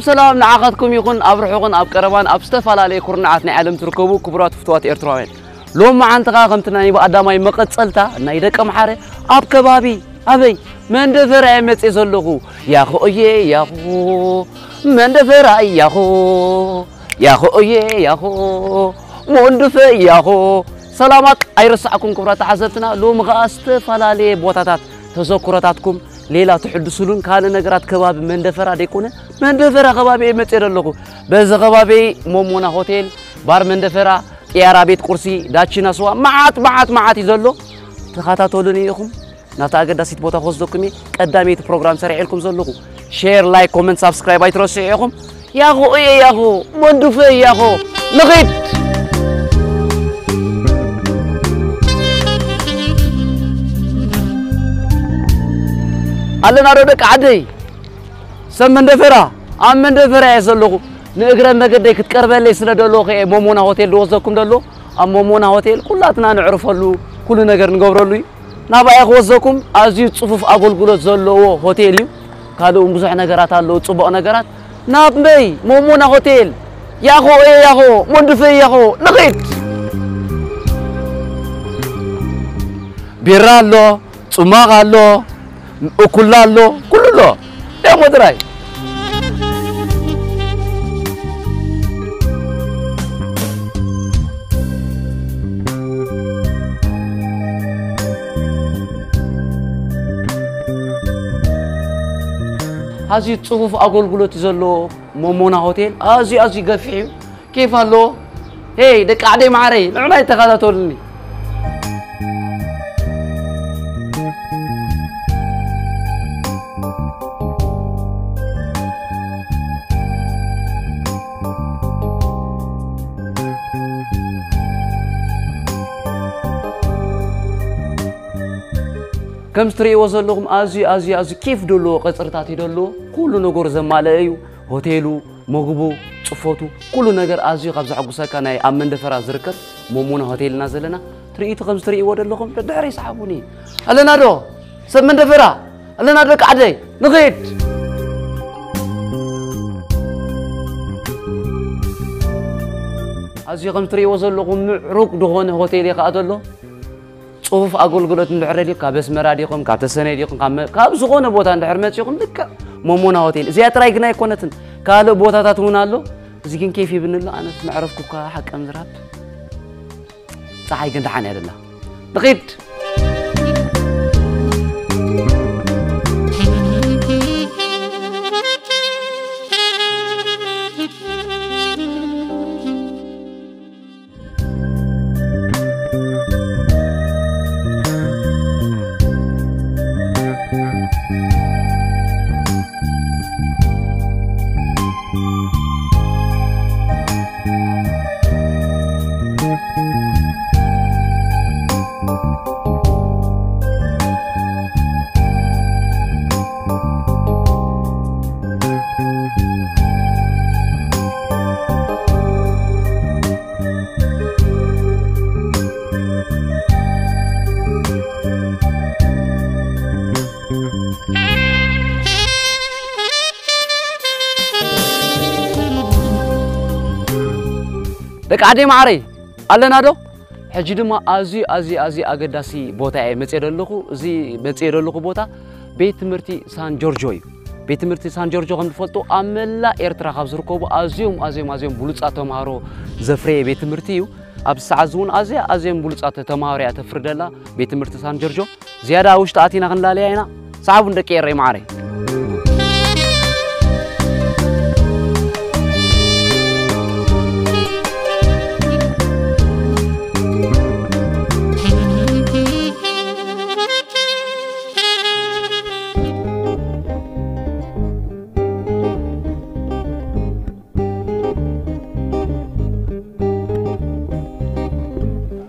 سلام نعاقدكم يكون أبرحكم أبكربان أبستفال على كورنعات نعلم تركبوا كبرات فتوات إرتراوين لو ما عن تقاقمتنا يبقى دامي مقتصلتا نايدك محارة أبكبابي أبي من دفر عمت يزلقوا يا خويه يا خو من دفر يا خو يا خويه يا خو من دفر يا خو سلامات أيرسعكم كبرات حزتنا لو مغاستفال على بوتاتات تذكراتكم ليلة تحدثون كان نجارات كباب من دفرة ديكونه من دفرة كبابي متير اللقو بس كبابي مومونا هوتيل بار من دفرة يا بيت كرسي داتشينا سوا معات يزلو تخاطا تولوني يخم نتاقد داسيت بوتا خصدكمي قدامي بروجرام سريع لكم زلقو شير لايك كومنت سبسكرايب ايتروس يخم يا خو يا خو من دفرة يا خو نغيت أنا رودك عادي سمن دفرة أمن دفرة يزلقو نقرأ مقدك تقرب لي سنة دلو خي مومونا هوتيل دوزكم دلو مومونا هوتيل كلاتنا نعرف له كل نجار نقبر له نبا يخوزكم أزيد صفوف أقول قلت زلو هوتيليو كانوا مزح نجارات له صبا نجارات نبي مومونا هوتيل يا خو يا خو من دفرة يا خو نقيت بيرالو سماغالو وكلالو كله يا مدراي هذه تصفوف أقول قلت زلو مومونا هوتيل هذه قفيو كيف هلو هي دك عادي معري نعم يتخاذتولني كم ستري وصل لهم أزي كيف دلو قصرتاتي دلو كل نجار زماليو هوتيلو مغبو صفوتو كل نجار أزي قبض عقوسا كان أمن دفرة زركر مومونا هوتيل نازلنا تريت كم ستري وصل لهم تدعي صحابوني هلا نادو سمن دفرة هلا نادو كعدي نغيت أزي كم ستري وصل لهم معروك دهون هوتيل يقعدوا صوف أقول قلت ندحردي كابس مراديكم كابتسنيديكم كاب زغونه بوتا ندحرمتيكم لك مومونا هوتيل زي ترايقنا يكونتن قالوا بوتا تاتونالو زين كيف يبنلو انا نعرفكم كحق امزراب صحي قندحان يا الله دقيت دك عادي معري ألنا دو حجي دما أزي أقداسي بوتا متسير اللقو زي متسير اللقو بوتا بيت مرتي سان جورجوي بيت مرتي سان جورجو هم فلتو أملا إيرترا خبز ركوب أزيم بولتس أتمارو زفري بيت مرتيو أبس عزون أزيم بولتس أتمارو أتفردلا بيت مرتي سان جورجو زيادة وش تأتينا غنلا لينا صعب عندك يا معري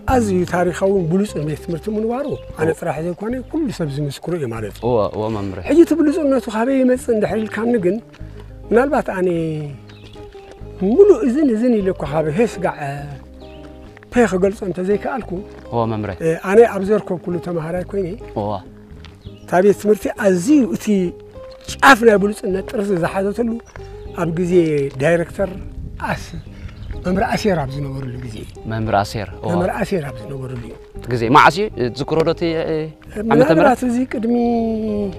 أزي تاريخون بولس الميت مرتمون وارو أنا صراحة زي كوني كل سبز مسكرو إيه مالتي هو ممري حجي تبلس إنه تخابي مثلا ده حيل كام نجن من البعض أنا ملو إذن يلقوا خابي هس قاع بيخ قلت أنت زي كألكو هو ممري أنا أبزركم كله تمهاري كوني هو تابي تمرتي أزي وتي شافنا بولس إنه ترس زحادة له أبغى زي دايركتور ممر أسير عبد نور الجزي. ممر أسير عبد نور اليوم. جزي ما عسي تذكروا دوتي عم تمر. تزي قدمي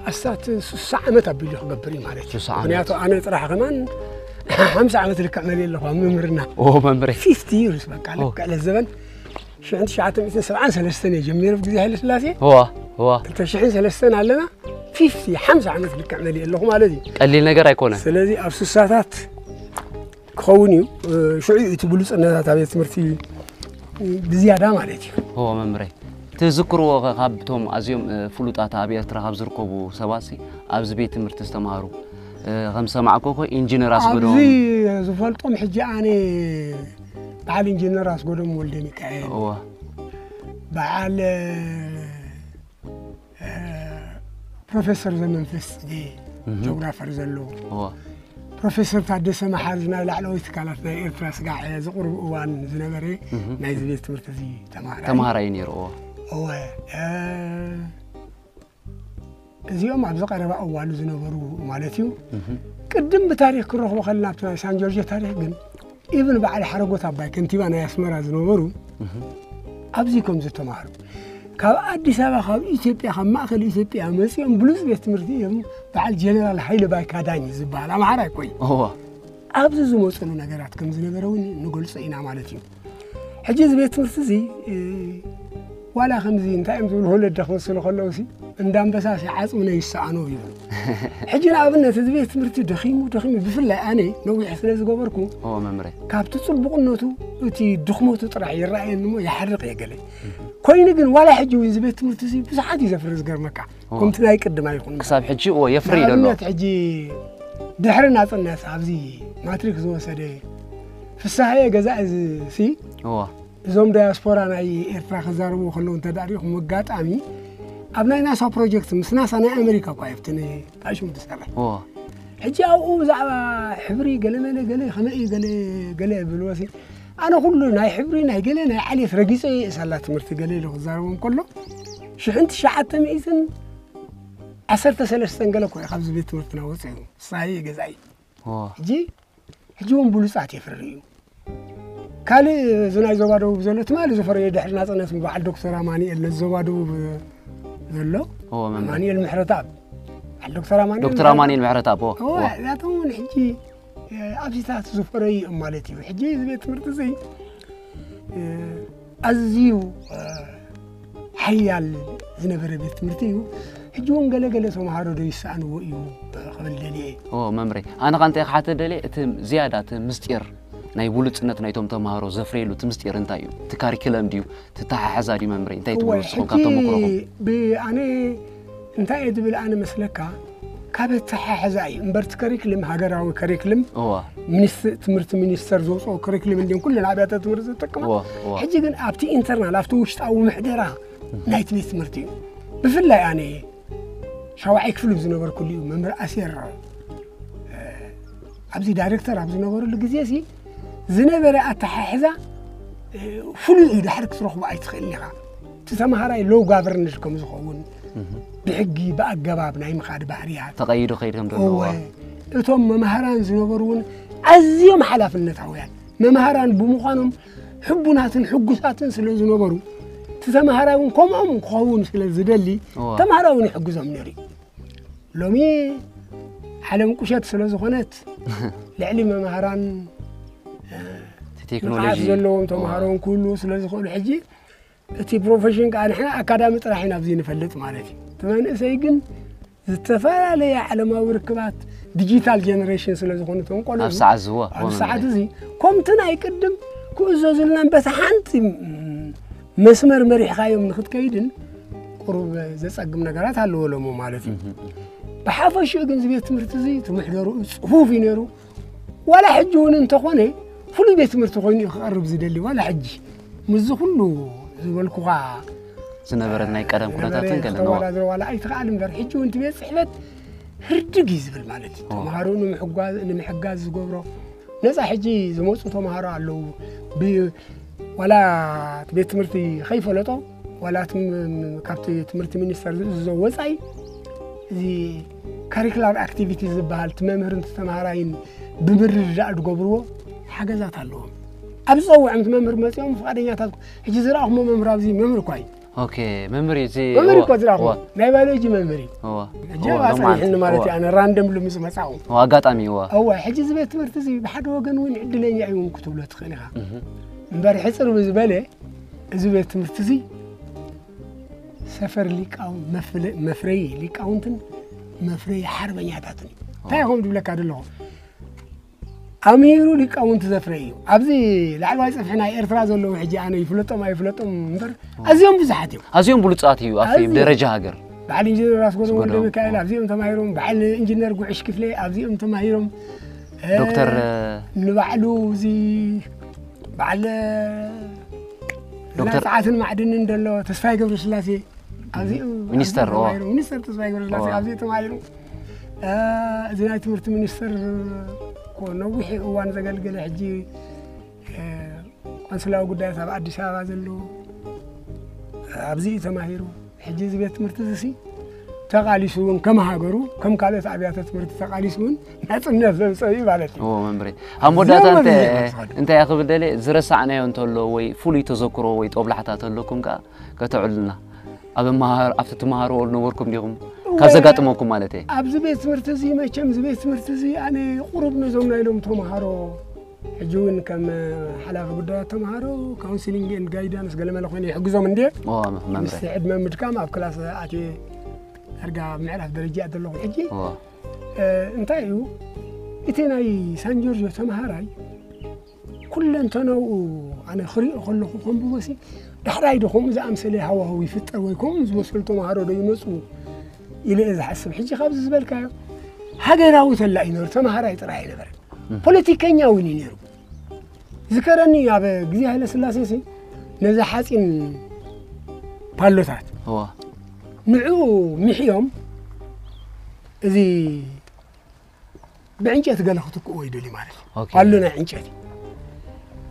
أستاذ ساعة متى بيلي خبري معلش. ساعة. أنا صراحة كمان 5 عامات لك عملي اللي هو ممرنا. ممري. 50 years بقى على الزمن. شو عندي شعات 7 سنة جميل في جزي هاي الثلاثة. هو. أنت شحن 3 سنين علنا. 5 عامات لك عملي اللي هو مالذي. قال لي نجار يكونه. سلذي أبسطات كوني شو يتبلص أنا تابع تمرتي بزيادة مالتي. هو ممري. تذكروا غابتهم أزيم فلوت تابع ترى غاب زركوبو سباسي أبز بيت مرت استماروا. 5 معكوكو إنجنير راس قدوم. أبزي زفلتهم حجي أنا بعد إنجنير راس قدوم ولدي ميكائيل. هو. بعد بروفيسور زمن فيس دي جغرافر زلو هو بروفيسور تادس محارزنا لعلوي تكالفنا إيرتراس قاع زقرب وان زنبري نايز بيت مرتزي تمهارين يرو هو زيوم عبد القادر أول زنبرو مالتيو قدم بتاريخ كروخ وخلنا بتاع سان جورج تاريخ جن إيفن بعد حرقة تبعي كنتي أنا يسمر زنبرو أبزيكم زتمهارو كاب أديس أبا خاب إثيوبيا خاب مأخذ إثيوبيا مسيهم بلوز بيستمرتيهم بعد جنرال حيل باي كاداني زبالة ما عارف كوي هو أبز زموسنا نجارات كم زنبرون نقول سئنا مالتيهم حجز بيستمرتزي ولا 50 تايم زول هول الدخل سلو خلوسي عندهم بس عاصمنا يسعنوا يبون حجنا أبنا تزبيت مرتي دخيم بفلا أنا نوي حسنا زجبركم هو ممري كاب تصل نوتو تي دخمو تطلع يرأي إنه يحرق يقلي كوين جن ولا حجي وزبيت مرتي بس عادي زفر زجر مكة كنت لا يقدم ما يكون كسب حجي هو يفري له حجي دحرنا الناس عبزي ماتريكس هو سدي في الساعة جزاء سي هو زوم دياسبورا ناي إيرترا خزارو خلون تداريخ مقات أمي أبناء ناس بروجكت مسناس أنا أمريكا قايفتني أيش متسرع هو حجي أو زعما حبري قال خمئي قال بالواسي أنا كله ناي حبري ناي قال ناي علي فرقيسي سالات مرتي قال له خزارو كله شو أنت شعت ميزن 10 سنين قالوا كوي خبز بيت مرتنا وسعوا صحيح جزاي حجي بوليسات يفرقوا كالي زناي زوادو بزلت مالي زفر يدحر ناس الناس بعد دكتور أماني اللي زوادو بزلو هو أماني المحرتاب الدكتور أماني دكتور أماني المحرتاب هو لا تون حجي أبسيطات زفري مالتي حجي بيت مرتزي أزيو حيال زنبر بيت مرتيو حجون قال سو مهارو ديس أنا ويو قبل دليل هو ممري أنا كنت حتى دليل زيادة مستير ناي بولتنت ناي توم تمهارو زفريلو تمستير انتايو تكاريكلم ديو تتاح حزادي ممري انتي تبولسكم كاتم مقرقم أنا انتي دبل أنا مسلكا كابت حزاي مبرت كاريكلم هاجراوي كاريكلم هو تمرت مينستر زوص أو كاريكلم عندهم كل العبات تمرت تكمل حجي جن أبتي إنترنال أفتو وشت أو محدرة نايت بيت مرتين بفلا يعني شواعيك فلوس نبر كل يوم ممر أسير أبزي دايركتور أبزي نبر اللي جزيسي زنبرة أتححزة فلو إذا حرك تروح بأي تخليها تسمى لو غافرنش كم زخون بحقي بقى جباب نايم خاد بحريات تغيروا خيرهم دلوا إتهم مهران زنبرون أزيم حلاف النتعويان مهران بمقانهم حبوناتن حجوساتن سلو زنبرو تسمى كم خون سلو زدلي تمهرون يحجوزهم نري لومي حلم كوشات سلو زخونات العلم مهران تكنولوجيا زلهم تمهرون كله سلو زخون حجي تي بروفيشن كان إحنا أكاديمي طرحين أبزين فلت مالتي تمام سيجن استفاد لي على ما وركبات ديجيتال جنريشن سلو زخون تنقل أفسع زوا أفسع زي كم تنا يقدم كوزو زلنا بس حنت مسمر مريح خايم نخد كيدن قرب زي صقم نقرات هالو ولا مو مالتي بحافظ شو جنز بيت مرتزي تمحضروا صفوفي نيرو ولا حجون انت خوني فلو بيت مرتخوني يقرب زدلي ولا حجي مز كله زولكوا زنبرتنا يقدم كراتاتن كلنا ولا اي تقالم غير حجو انت بيت صحبت هردق يزبل مالتي تمهارون محجاز زغبرو نصح حجي زموصو تمهارو علو ولا بيت مرتي خيف لطو ولا كابتي تمرتي مينستر زو وصاي زي كاريكولار اكتيفيتيز بحال تممهرن تمهراين بمرجع تغبرو حاجزات اللهم ابصو عم تممهر مصيوم فقدنياتات حجي زراهم ممهر ابزي ممهر كوي اوكي ميموري زي ممهر كو زراهم ناي بايولوجي ممهري هو جاب احنا مالتي انا راندم لو مسمصاو هو اغاطامي هو حجي زبيت تمرت زي بحد وغن وين عدلني ايون كتب له تخنيها امبارح حصر بزبله زبيت تمرت زي سفر ليك او مفري ليك اونتن مفري حربنياتاتني تايهم دبلك ادلو أميرو لك أو أنت زفريو أبزي لعل وايد صفحنا إيرترا زلوا حجي أنا يفلتهم ما يفلتهم مبر أزيهم بزحتهم أزيهم بلوتاتيو أفي بدرجة هاجر بعد إنجنير راس قدوم ولا ميكائيل أبزيهم تماهيرهم بعد إنجنير قعش كفلي أبزيهم تماهيرهم دكتور نبعلو زي بعد دكتور ساعات معدن ندلو تسفاي قبل سلاسي أبزيهم مينستر تسفاي قبل سلاسي أبزيهم تماهيرهم زناية مرت مينستر نوحي وان زغلغل حجي قنصلاو غداي تبع اديس ابابا زلو ابزي تماهيرو حجي زبيت تمرتسي تقاليسون كما هاغرو كم قالت ابيات تمرت تقاليسون نصنف زمصي مالتي ممبري همودات انت يا اخو بدلي زرسعنايو انتلو وي فولي تذكرو وي طبلحتات لكم كتعلنا ابي مهار افتتمهارو نوركم ديهم كازغاطموكم مالتي ابز بيت مرتزي ماچم زبيت مرتزي انا قرب نزوم نايلوم تمهارو حجون كم حلاف غدا تمهارو كونسلينج اند جايدانس قال خويني يحجزوم اندي ممبر مستعد ممد كام اب كلاس اتي ارجع معرف درجه ادلو حجي انتايو اتيناي سان جورجيو تمهاراي كل انتنو انا خري خلكم بوسي دحراي دخوم اذا امثله هوا هو يفطر ويكم زوسلتو مهارو دو يمصو إلى إذا حسب حجي خابز زبالكايو هاجراو تلا ينور تمهراي طراي نبر بوليتيكانيا وين ينيرو ذكرني يا بغزي هايله سلاسيسي نزا حاصين بالوتات هو نعو محيوم ذي بعنجت قالختك ويدلي مالك قالنا عنجتي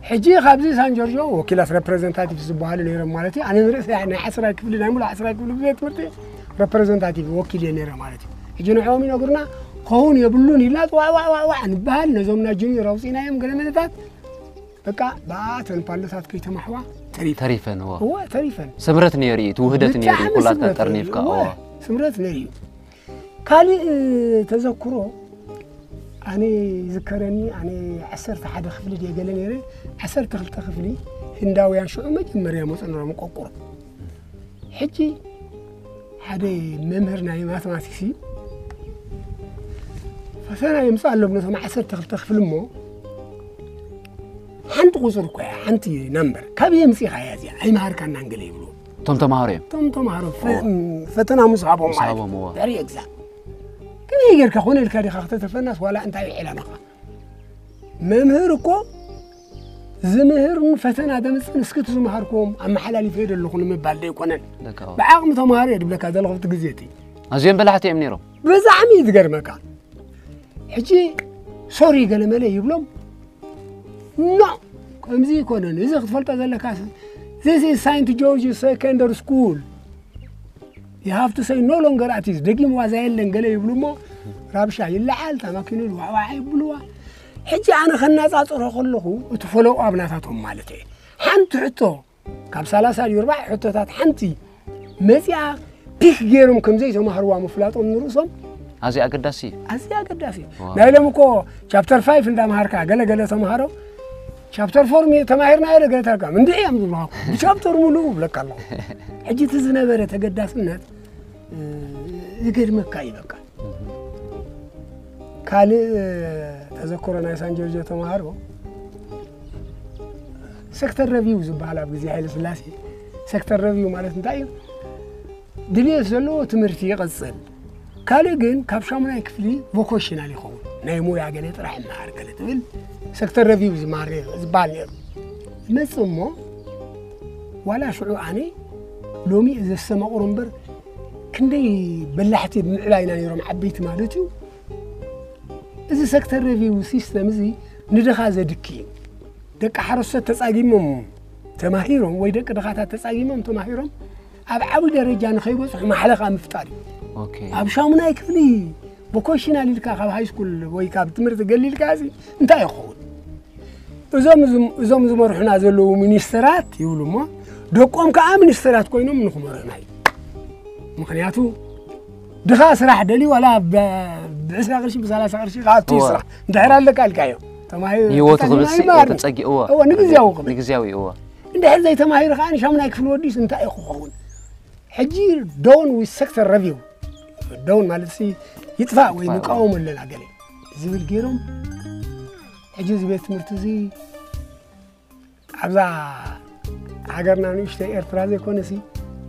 حجي خابزي سان جورجيو وكيلاس ريبريزنتاتيف زبالو نيرو مالتي انا نرس يعني 10 كفل نعمل 10 كفل بيت مرتي ريبريزنتاتيف وكيل نيرو مالتي حجينا يوم ينغرنا كون يبلون يلات وا نبال نزومنا جوني روسينا يم غلمنتات بقى باتن بالوتات كيتمحوا تريفن هو تريفن سمرت نيري توهدت نيري كلها ترنيفكا سمرت نيري كالي تذكروا أنا ذكرني أنا عسرت حدا خفلي دي قال لي عسرت خفلي هنداويان شو مجمريا مصنع مققر حجي حدا ممهرنا ماثماتيكسي فسنا يمصال له بنسمع عسرت خفل مو حنت قصر كوي حنتي نمبر كابي يمسي خيازي اي مهار كان انجلي يبلو تمتمهارو فتنا مصعبهم هو داري اكزام كم يجرك خوني الكادي خاطر تفنس ولا انت يحلنا ممهركو زمهر فتنا دمس نسكت زمهركم اما حلالي فيد اللي خون مبال دي كونن بعقم تمهار يدبل كذا لغت غزيتي ازين بلحتي امنيرو بزعمي يتقرمك حجي سوري قال مالي يبلم لا كمزي كونن إذا خفلت هذا لكاس this is Saint George's Secondary School you have to say no longer at is دقيم وزايل لنقله يبلومو رابشة يلعال تماكنوا الوعي يبلوا حجي أنا خلنا تعطره كله وتفلوا أبناتهم مالتي حنت حتو كم سلاسة يربع حتو تات حنتي مزيا بيك غيرهم كم زي سما هروا مفلاتهم نروسهم أزي أقداسي نايلمكو chapter 5 عندما هركا قال سما هرو chapter 4 مي تماهرنا إلى قال تركا من دعي أمز الله chapter ملو لك الله حجي تزنا برا تقداسنا ذكر مكاي بقى قال تذكرنا سان جورج تماهرو سكتر ريفيوز بحالا بزي حيل سلاسي سكتر ريفيو مالت انتايو دليل زلو تمرتي قصل قال جن كابشامنا كفلي فوكيشنال يخون نايمو يا جنيت راح نهار قالت بال سكتر ريفيوز ماري زبال مسمو ولا شعو اني لومي اذا السما قرنبر كندي بلحتي بمعلاينا يروم عبيت مالتو اذا سكتر ريفيو سيستم زي ندخا زدكي دق حرسه تصاغيمم تماهيرهم وي دق دخاتا تصاغيمم تماهيرهم اب عبد درجه نخيبصح محلقه مفتاري اوكي اب شامنا يكفلي بوكوشنال لك خاب هاي سكول وي كاب تمرت قليل كاسي انت يخون زوم مرحنا زلو مينسترات يقولوا ما دقوم كا مينسترات كوينو منكم مرحناي مخنياتو دخا سراح دلي ولا بعسر قرشي ب30 قرشي غاتي سراح ندحر لك الكايو تماهير يوت خبسي تتصقي هو نغزياوي هو ندحر زي تماهير خاني شامنا يكفل وديس انت يخون حجي دون وي سيكتور ريفيو دون مالتي يطفى وي مقاوم لنا قالي زي الجيرم حجي زي بيت مرتزي ابزا هاجرنا نشته ايرترا زي كونسي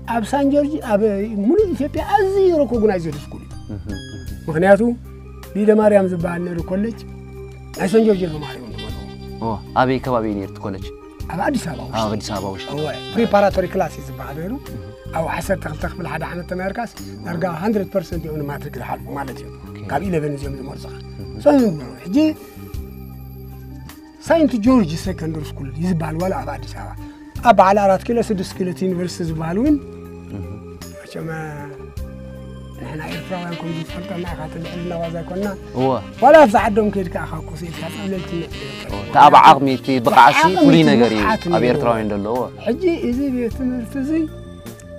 اب سان جورج اب مولو ኢትዮጵያ ازي ريكوغنايز سكول مخنياتو بيد ماريام زبال نير كولج اي سان جورج ماريام ابي كبابي نير كولج اب اديس ابا اديس ابا وش هو بريباراتوري كلاسز زبالو او حسب تخل حدا عام تماركاس نرجع 100% يوم ماتريك الحال مالتي قال 11 يوم مرصخ سان حجي ساينت جورج سكندري سكول يزبال ولا اب اديس ابا على 4 كيلو 6 كيلو يونيفرسيتي زبالوين كما نحن إيرتراويان كنا نفكر مع خاطر العلنا وذا كنا هو ولا فزعدهم كيد كأخاكو سيد كأولتي تابع عقميتي بقعسي كلي نجاري أبي إيرتراويان دلوا حجي إذا بيتمرتزي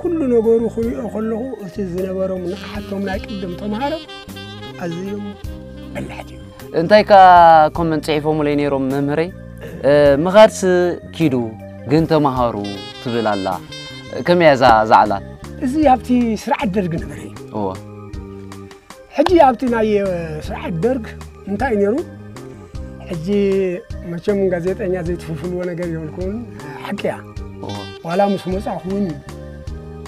كل نجارو خلوه أتزنا برام حتى هم لايك قدام تمهارو أزيهم بالحدي أنتي كومنت تعرفوا ملينيرهم ممري مغارس كيدو جنت مهارو تبل الله كم يا زعلان إزاي هبتي سرعة درج نبري هو حجي هبتي ناي سرعة درج انتي نيرو حجي ماشي من غازيت أني زيت فلفل وانا جاي يقولون حكيها ولا مش مصاحون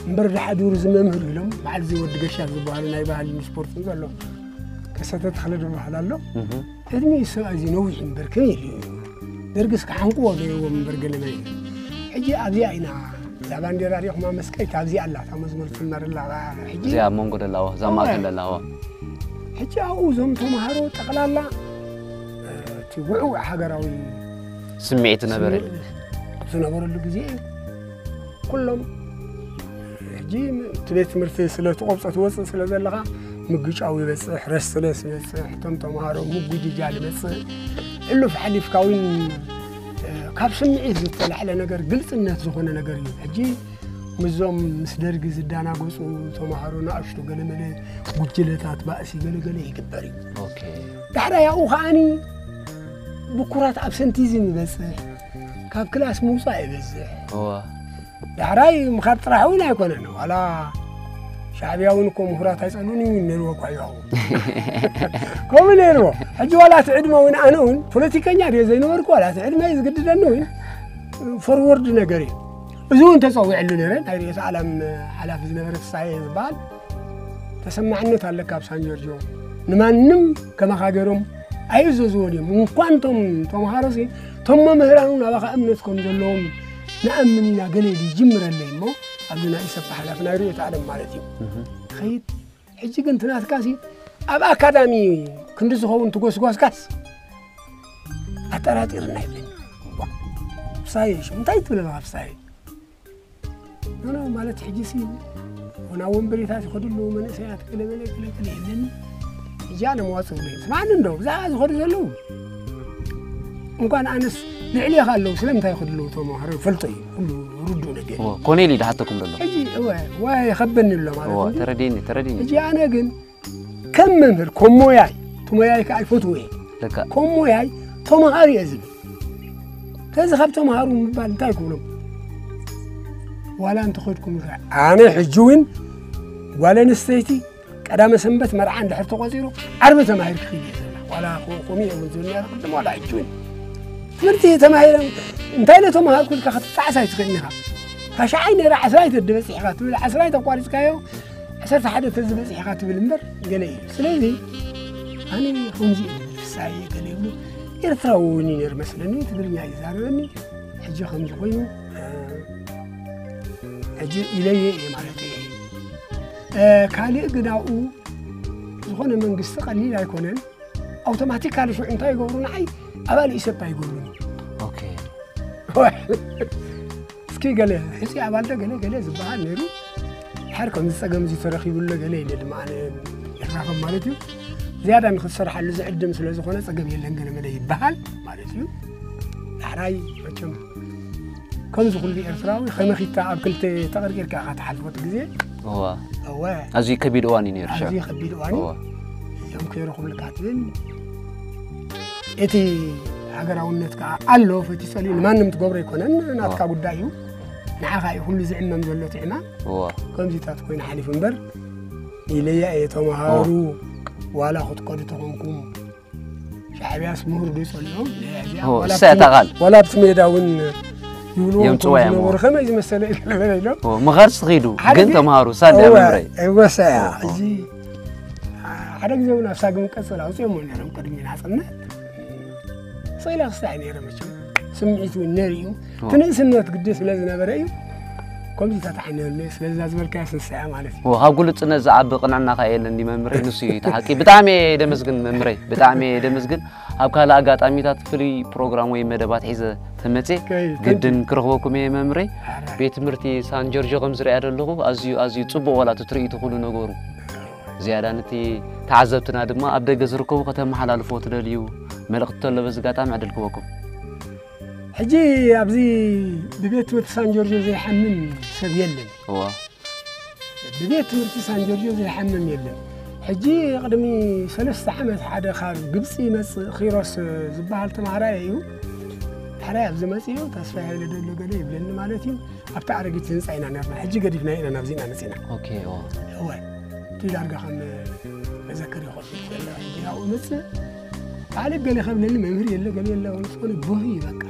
مبرد حدور زمان مهرلهم مع زي ود قشاف زبالة ناي بحال السبورت نقول كسرت خلد بحال له هدمي يسوي زي نوي بركني درجس كحنقوه هو من برجل ماي حجي أبي عينا زبان دي راريخ ما مسكي تابزي الله تمزمر في النار الله حجي زي مونغود الله زما كل الله حجي أوزم تمهارو تقلالا تبعو حجراوي سمعت نبرة نبرة اللي جزء كلهم حجي تبيت مرتي سلة قبصة توصل سلة زلها مجيش أوي بس حرس سلة حتم تمهارو مجيج جالي بس إلو في حلي في كوين كاب سمعي زتل على نجار قلت الناس زخنا نجاري حجي مزوم مسدرج زدانا قصو تمهارنا أشتو قال ملي بجلتات بأسي قال يكبري أوكي دحرا يا أخواني بكرات أبسنتيزم بس كاب كلاس موصاي بس هو دحراي مخاطر حونا يكون أنا ولا شعبياونكم مهرات يسألوني من نروح كياو كم نروح حجي ولا تعدم وين أنون بوليتيكيا دي زي نورك ولا تعدم يزقد دنوين فورورد نجاري زون تسوي علونيرن هاي عالم حلاف زنبرة الصحيح زبال تسمعنا تالك كاب سان جورجو نمانم كما خاجرهم أيزو زوني من قانتم تمهارسي ثم مهرانون أبغى أمنتكم زلهم نأمنينا قليل جمر اللي مو أبنا يسبح حلاف ناريو تعلم مالتي خيط حجي كنت ناس كاسي أب أكاديمي كنت زخون تقوس كاس أتراتير نايبين أفساي شو متى يتولى أفساي أنا مالت حجسين هنا ومبريتات يخدلوا من سيات كله لين جانا مواصل لين سمعنا إنه زاد خد زلوا مكان أنس نعلي خلوا سلام تاخدلوا توما هرب فلطي كله ردوا نجي كونيلي ده حتى كم دلوا أجي هو يخبرني الله مالت ترديني أجي أنا جن كم من كم وياي توما ياي كعفوتوي لك كم وياي توما هاري أزل كذا خب توما هارو مبان تاكلوا ولا أنت خدكم أنا حجوين ولا نستيتي قدام سنبت مرعان دحر تقصيرو عربة تماهير خيلي ولا قومي من زلنا قدام ولا حجوين مرتي تماهير انتي له تماهير كل كخت تعساي تخينها فشعيني راه عسراي تدبس حقات ولا عسراي تقارص كايو عسرت حدث تدبس حقات بالمبر قال لي سلازي أنا خمزي الساعي قال لي يرثروني نير مثلا تدري يزاروني حجي خمزي وينو أجي إليه مالتي كالي قداؤو زخون من قصة قليل يكونن أوتوماتيك على شو أنت يقولون عي أبالي يسبب يقولون أوكي سكي قال حسي عبالته قال زبها نيرو حركة من السجم زي فرخي يقول له قال اللي معنا الرقم مالتي زيادة من خسر حل زي عدم سلا زخون سجم يلين قال ملي بحال مالتي حراي بتشم كم زخون في إرثراوي خيمة خيتا أكلت تغير كأخذ حلوة جزء هو هو أزي كبير واني نيرجع أزي كبير واني يوم كيروحوا لكاتبين إتي أجرا ونتك ألو فتسألين ما نمت قبر يكونن ناتك قدايو نعاقي كل زعم من زلتنا هو كم زيتات كوين حليف منبر إليا إيتهم هارو ولا خد قدتهم شعبي اسمه رديس اليوم هو ساتغال ولا بسميداون يوم توعم ورخمة إذا مسألة كلام لا هو مغارس غيدو جنت مهارو ساد أمري أيوة ساعة جي هذا جزء من أفساق مكسر أو شيء من يوم قديمين حصلنا صيلا خسعني أنا مش سمعت والناريو تنقص إنه تقدس لازم برأيو كم تتحنى الناس لازم الكاس الساعة معلش هو هقولت إن زعب قنعنا خيال إني ممري نسي تحكي بتعمي دمسجن ممري بتعمي دمسجن هبكا لاقات أميتات فري بروجرام ويمدبات حيزة تمتي جدا كرهوكم يا ممري بيت مرتي سان جورج غمزري أدلغو أزيو تصبوا ولا تتري تقولوا نجورو زيادة نتي تعذبتنا دما أبدأ جزركم قتم حلال فوت دليو ملقت له بس قطع معدلكم حجي أبزي ببيت مرت سان جورج زي حمم سبيلن هو ببيت مرت سان جورج زي حمم يلن حجي قدمي 3 عامات حدا خارج قبسي مس خيروس زبال تمعرايو حراي أبزي مسيو تصفيها لدلو قليب لأن مالتي أبتع رجيت نسعينا نرنا حجي قديفنا إلى نفسنا نسينا أوكي هو تيجي أرجع خم أذكر يخاف يلا أو مثل على قال خم للي ممري يلا قال يلا ونسون بوهي بقى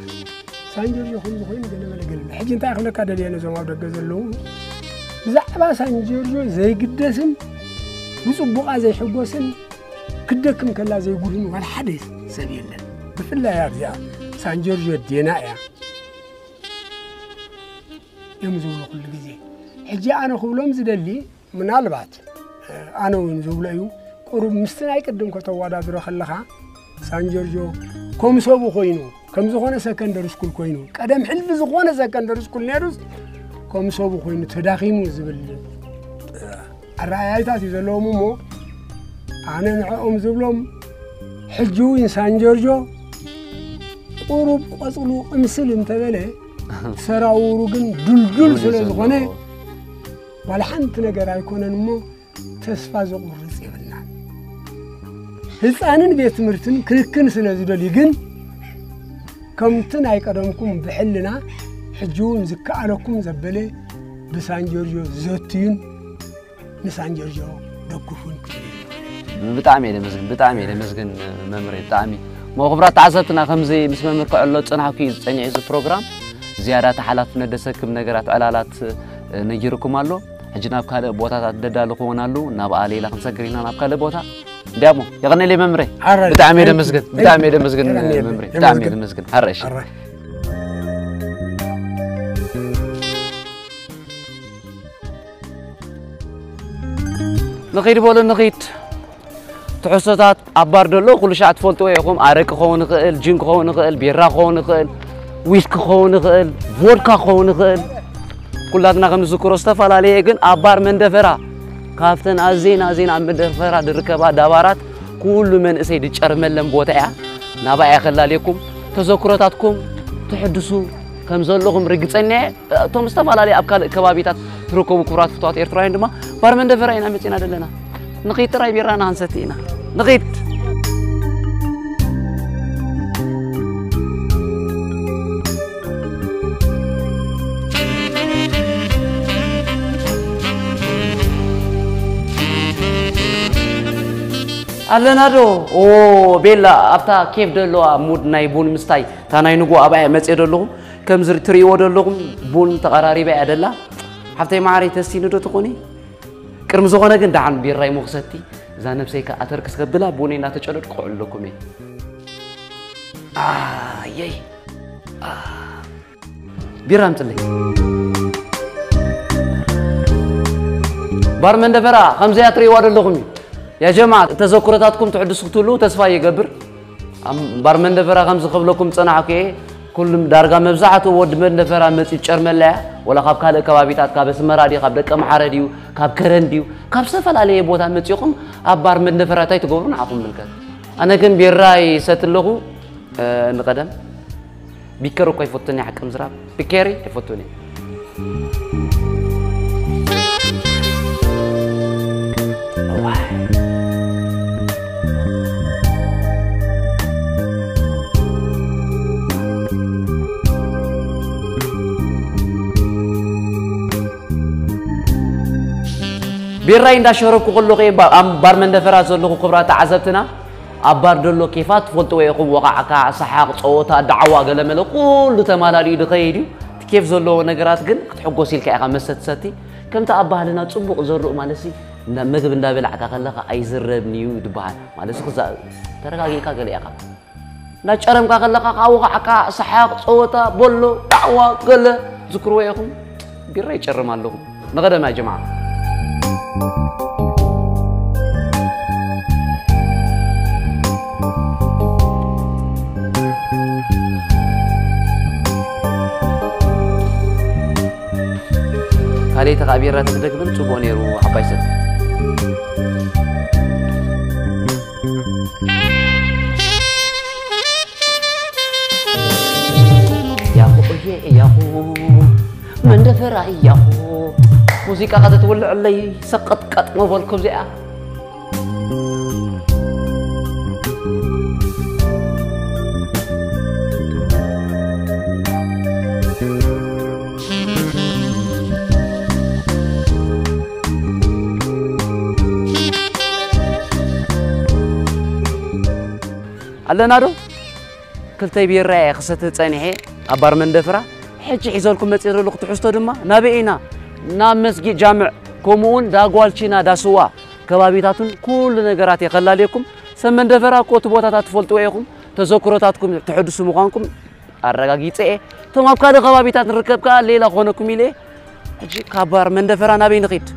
سانجر يخون زخين قال ما لقى حجي أنت أخلك هذا اللي أنا زمان أبغى أقول زعبا سانجر زي قدسم بيصبوا زي حبوسن كدكم كلا زي يقولون والحدث سبيل بفلا يا رجال سانجر يدينا يا يوم زول كل جزء حجي أنا خبلهم زدلي من البعض أنا وين زوليو قرب مستناي قدم كتوادا درو خلخا سان جورجو كم سوبو خوينو كم زخونه سكندري سكول خوينو قدم حلف زخونه سكندري سكول نيروس كم سوبو خوينو تداخيمو زبل الرأيات يزلومو أنا نعوم زبلهم حجوين سان جورجو قرب قصلو مسلم تبله سراورو جن دل سلزخونه ولا حنت نجار يكونن مو تسفى زقورس يبلنا هسانن بيت مرتن كركن سلازي دول يجن كمتن أيقدمكم بحلنا حجون زكالكم زبلة بسان جورجو زوتين نسان جورجو دكوفون بتعمي لمزجن ممري بتعمي ما خبرات عزتنا خمزي مس ممر كعلو صنعو كي صنعي ز بروجرام زيادات حالاتنا دسكم نغرات علالات نجيركم الله حجنا بكاله بوتات ددالو كونالو ناب عليلا خمسغرينا ناب كاله بوتا دامو يغني لي ممري بتعمي لمزجن ممري بتعمي لمزجن حرش نغير بولو نغيت تحسطات عبار دلو كل شيء تفولتوا يقوم عرق خون خيل جين خون خيل بيرا خون خيل ويسك خون غل فودكا خون غل كلاتنا كم نذكر استفال عليه جن أبار من دفرة كافتن أزين عم دفرة دركبا دبارات كل من سيد شرمل لم بوتاع نبا يخلى عليكم تذكراتكم تحدثوا كم زلهم رجعنا توم استفال عليه أبكال كبابيتات تركوا كبرات فتوات إيرتراين دما بار من دفرة هنا متينا دلنا نقيت راي بيرانا هنستينا نقيت ألنا دو أو بيلا أبتا كيف دلوا مود نايبون مستاي تاناي نقو أبا مسير دلهم كم زر تريو دلهم بون تقراري بعد الله حفتي معري تسينو دو تقولي كرمزو أنا كن دعان بيراي مقصدي زانب سيكا أتركس قبلا بوني ناتجرد قول لكم ياي بيرام تلي بار من دفرا خمسة تريو دلهم يا جماعة تذكراتكم تحدثوا تلو تسفى يقبر بار من دفرا خمسة قبلكم صنعوا كي كل درجة مبزعة ود من دفرا مسجد شرملة ولا خاب كهذا كبابيتات كاب سمرادي خاب دك محرديو كاب كرنديو كاب سفل عليه بوتان مسيقهم أبار من دفرا تاي تقولون عقوم ملكات أنا كن بيراي ستلقو نقدم بيكرو كيف فتني حكم زراب بيكري يفتني بيراي إن داشورك كله كي بار من دفرات زلوا خبرات عزبتنا أبار دلوا كيفات فلتوا يقوم وقعك صحاق صوتا دعوة قال ملو كل تمالاري دقيقي كيف زلوا نجارات جن تحقوا سيل كأخا مسات ساتي كم تأبه لنا تصبق زرق مالسي نمذ بنا بالعكا خلقا أي زر بنيو دبان مالسي خزا ترى كاجي كاجي أخا نجارم كخلقا وقعك صحاق صوتا بولو دعوة قال ذكروا يقوم بيراي شر مالهم نقدم يا جماعة هذه تغابيرات تدقبل تبونيرو حبايسة ياهو من دفرة ياهو موسيقى قد تولع علي سقط قط مبالكم زيها ألنا دو كلتي بيراي خصت تصنيحي أبار من دفرة حج حيزلكم متصير لك تحسوا دما نبينا نام مسجد جامع كومون دا غوالشينا دا سوا كبابيتاتون كل نغرات يخلى لكم سمن دفرة كوت بوتات تفلطوا يكم تذكراتكم تحدثوا مقامكم الرغاغيصه تمام كاد كبابيتات نركبكا ليلا خونكم يلي حج كبار من دفرة نبي نقيد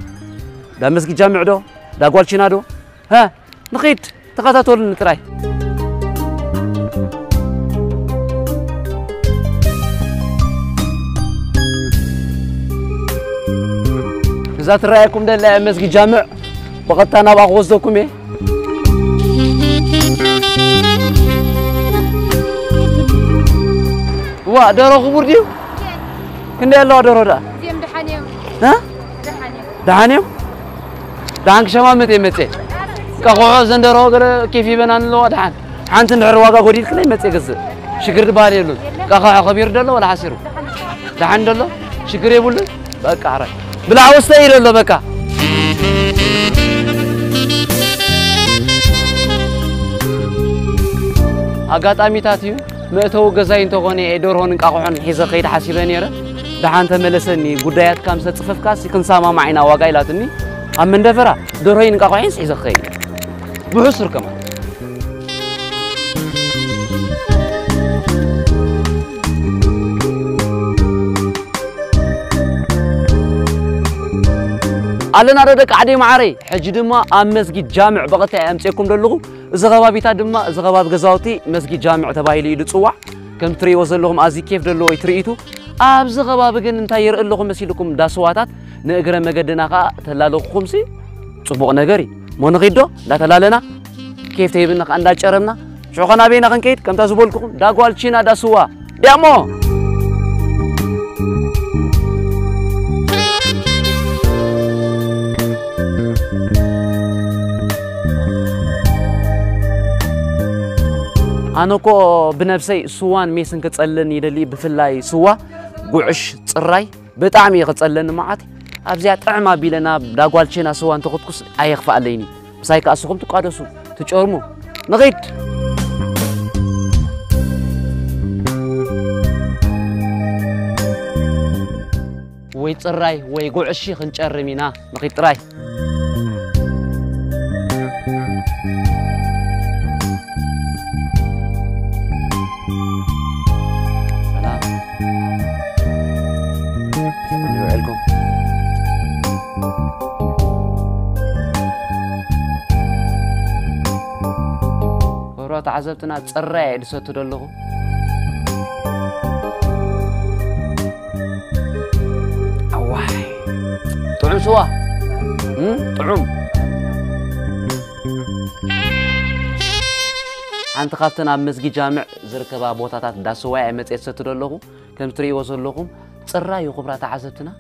دا مسجد جامع دو دا غوالشينا دو ها نقيد تقاتاتول نتراي ذات رأيكم ده لا مسجد جامع وقت أنا بأخذكم إيه وا دارو خبر ديو كندي الله دارو ده زيم دحانيم ها دحانيم دحانك شما متى كخوع زندرو كده كيف يبان له دحان حانت ندعر واقع قدير كله متى كذا شكر بالي له كخوع خبير ده ولا حسيره دحان ده شكر يقول بقى عرق بلا وستير له بقى أقعد أميتاتيو مأتو جزاين تغني إدور هون كأخوان حيزة خير حاسبين يرى دحان تملسني قديات كام ستفف كاس يكون سامع معنا واقعيلاتني أم من دفرة دور هين كأخوان حيزة خير بحسر كمان ألنا ردك عادي معري حج دما أم مسجد جامع بقت أمسيكم دلهم إذا غبا بيتا دما إذا غبا بجزاوتي مسجد جامع تبايلي يدصوع كم تري وصل لهم أزي كيف دلوا يتريتو أبز غباب جن أنت يرقل لهم مسيلكم داسواتات نقرأ مجدنا قا تلالو خمسي صبغ نجاري ما نغيدو لا تلالنا كيف تهيبنا عند أشرمنا شو خنا بينا كنكيد كم تزبولكم داقوال شينا داسوا ديامو أنا كو بنفسي سوان ميسن كتسألن يدلي بفلاي سوا قعش صراي بتعمي كتسألن معاتي أبزيات أعمى بيلنا داقوال شينا سوان تخطكس أيخفى عليني بسايك أسوكم تقادسو تجرمو نغيد وي صراي وي قعشي خنجرمينا نغيد راي تعزبتنا تصرع دسوتو دلغو أواي طعم سوا طعم أنت خافتنا بمسجد جامع زركبا بوتاتات داسوا عمت يسوتو دلغو كم تري وصل لكم تصرع يخبرات تعزبتنا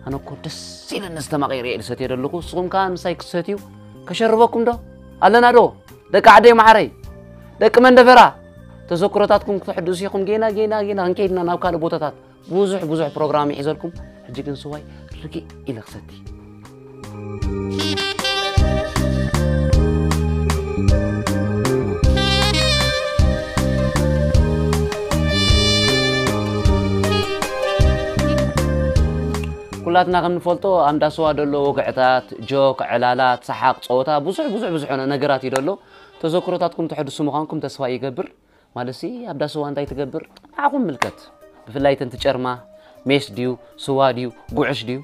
أنا كنت سين النستمع غير دسوتي دلغو صوم كان مسايك سوتيو كشربكم ده ألنا دو دك عدي معري دك من دفرة تذكراتكم تحدثيكم جينا هنكيدنا ناوكال بوتاتات بوزح برنامج يحزلكم حجيكن سواي ركي إلى خسدي كلاتنا كم نفولتو أم داسوا دلو وقعتات جوك علالات سحاق صوتا بوزح نجارات يدلو تذكراتكم تحدثوا مخانكم تسوى يقبر مالسي أبدا سوا أنتي تقبر أقوم ملكت بفلاي تنتجرما ميش ديو سوا ديو قعش ديو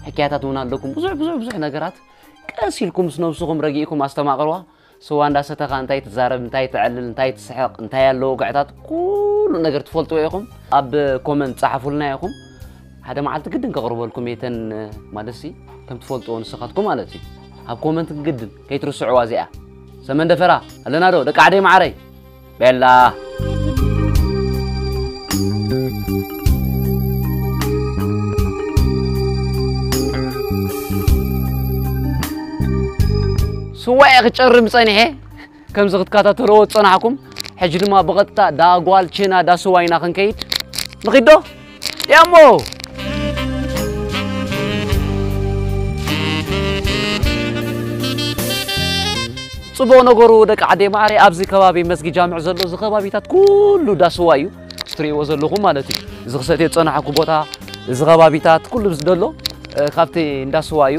حكايات هنا لكم بزح نجارات كاسيلكم سنوسكم رجيكم أستمع قروة سوا أنت ستقى أنتي تزارب أنتي تعلل أنتي تسحق أنتي اللو قعتات كل نجار تفولتوا ياكم أب كومنت صحفوا لنا ياكم هذا ما عاد جدا كقربوا لكم يتن مالسي كم تفولتوا نسقتكم مالتي هب كومنت جدا كي ترسعوا وازئة سمن دفرة لنا دو دك عدي معري بلا سواء يقرب صنيعه كم زغت كاتاترو صنعكم حجر ما بغتا دا قوال شينا دا سواينا خنكيت نغيدو يا مو صبوا نقولوا دك عدي معري أبزي كبابي مسجد جامع زلوا زغبابيتات كله داسوايو ستري وزلوهم مالتي زغساتي تصنع كوبوتا زغبابيتات كله بزدلو خافتي داسوايو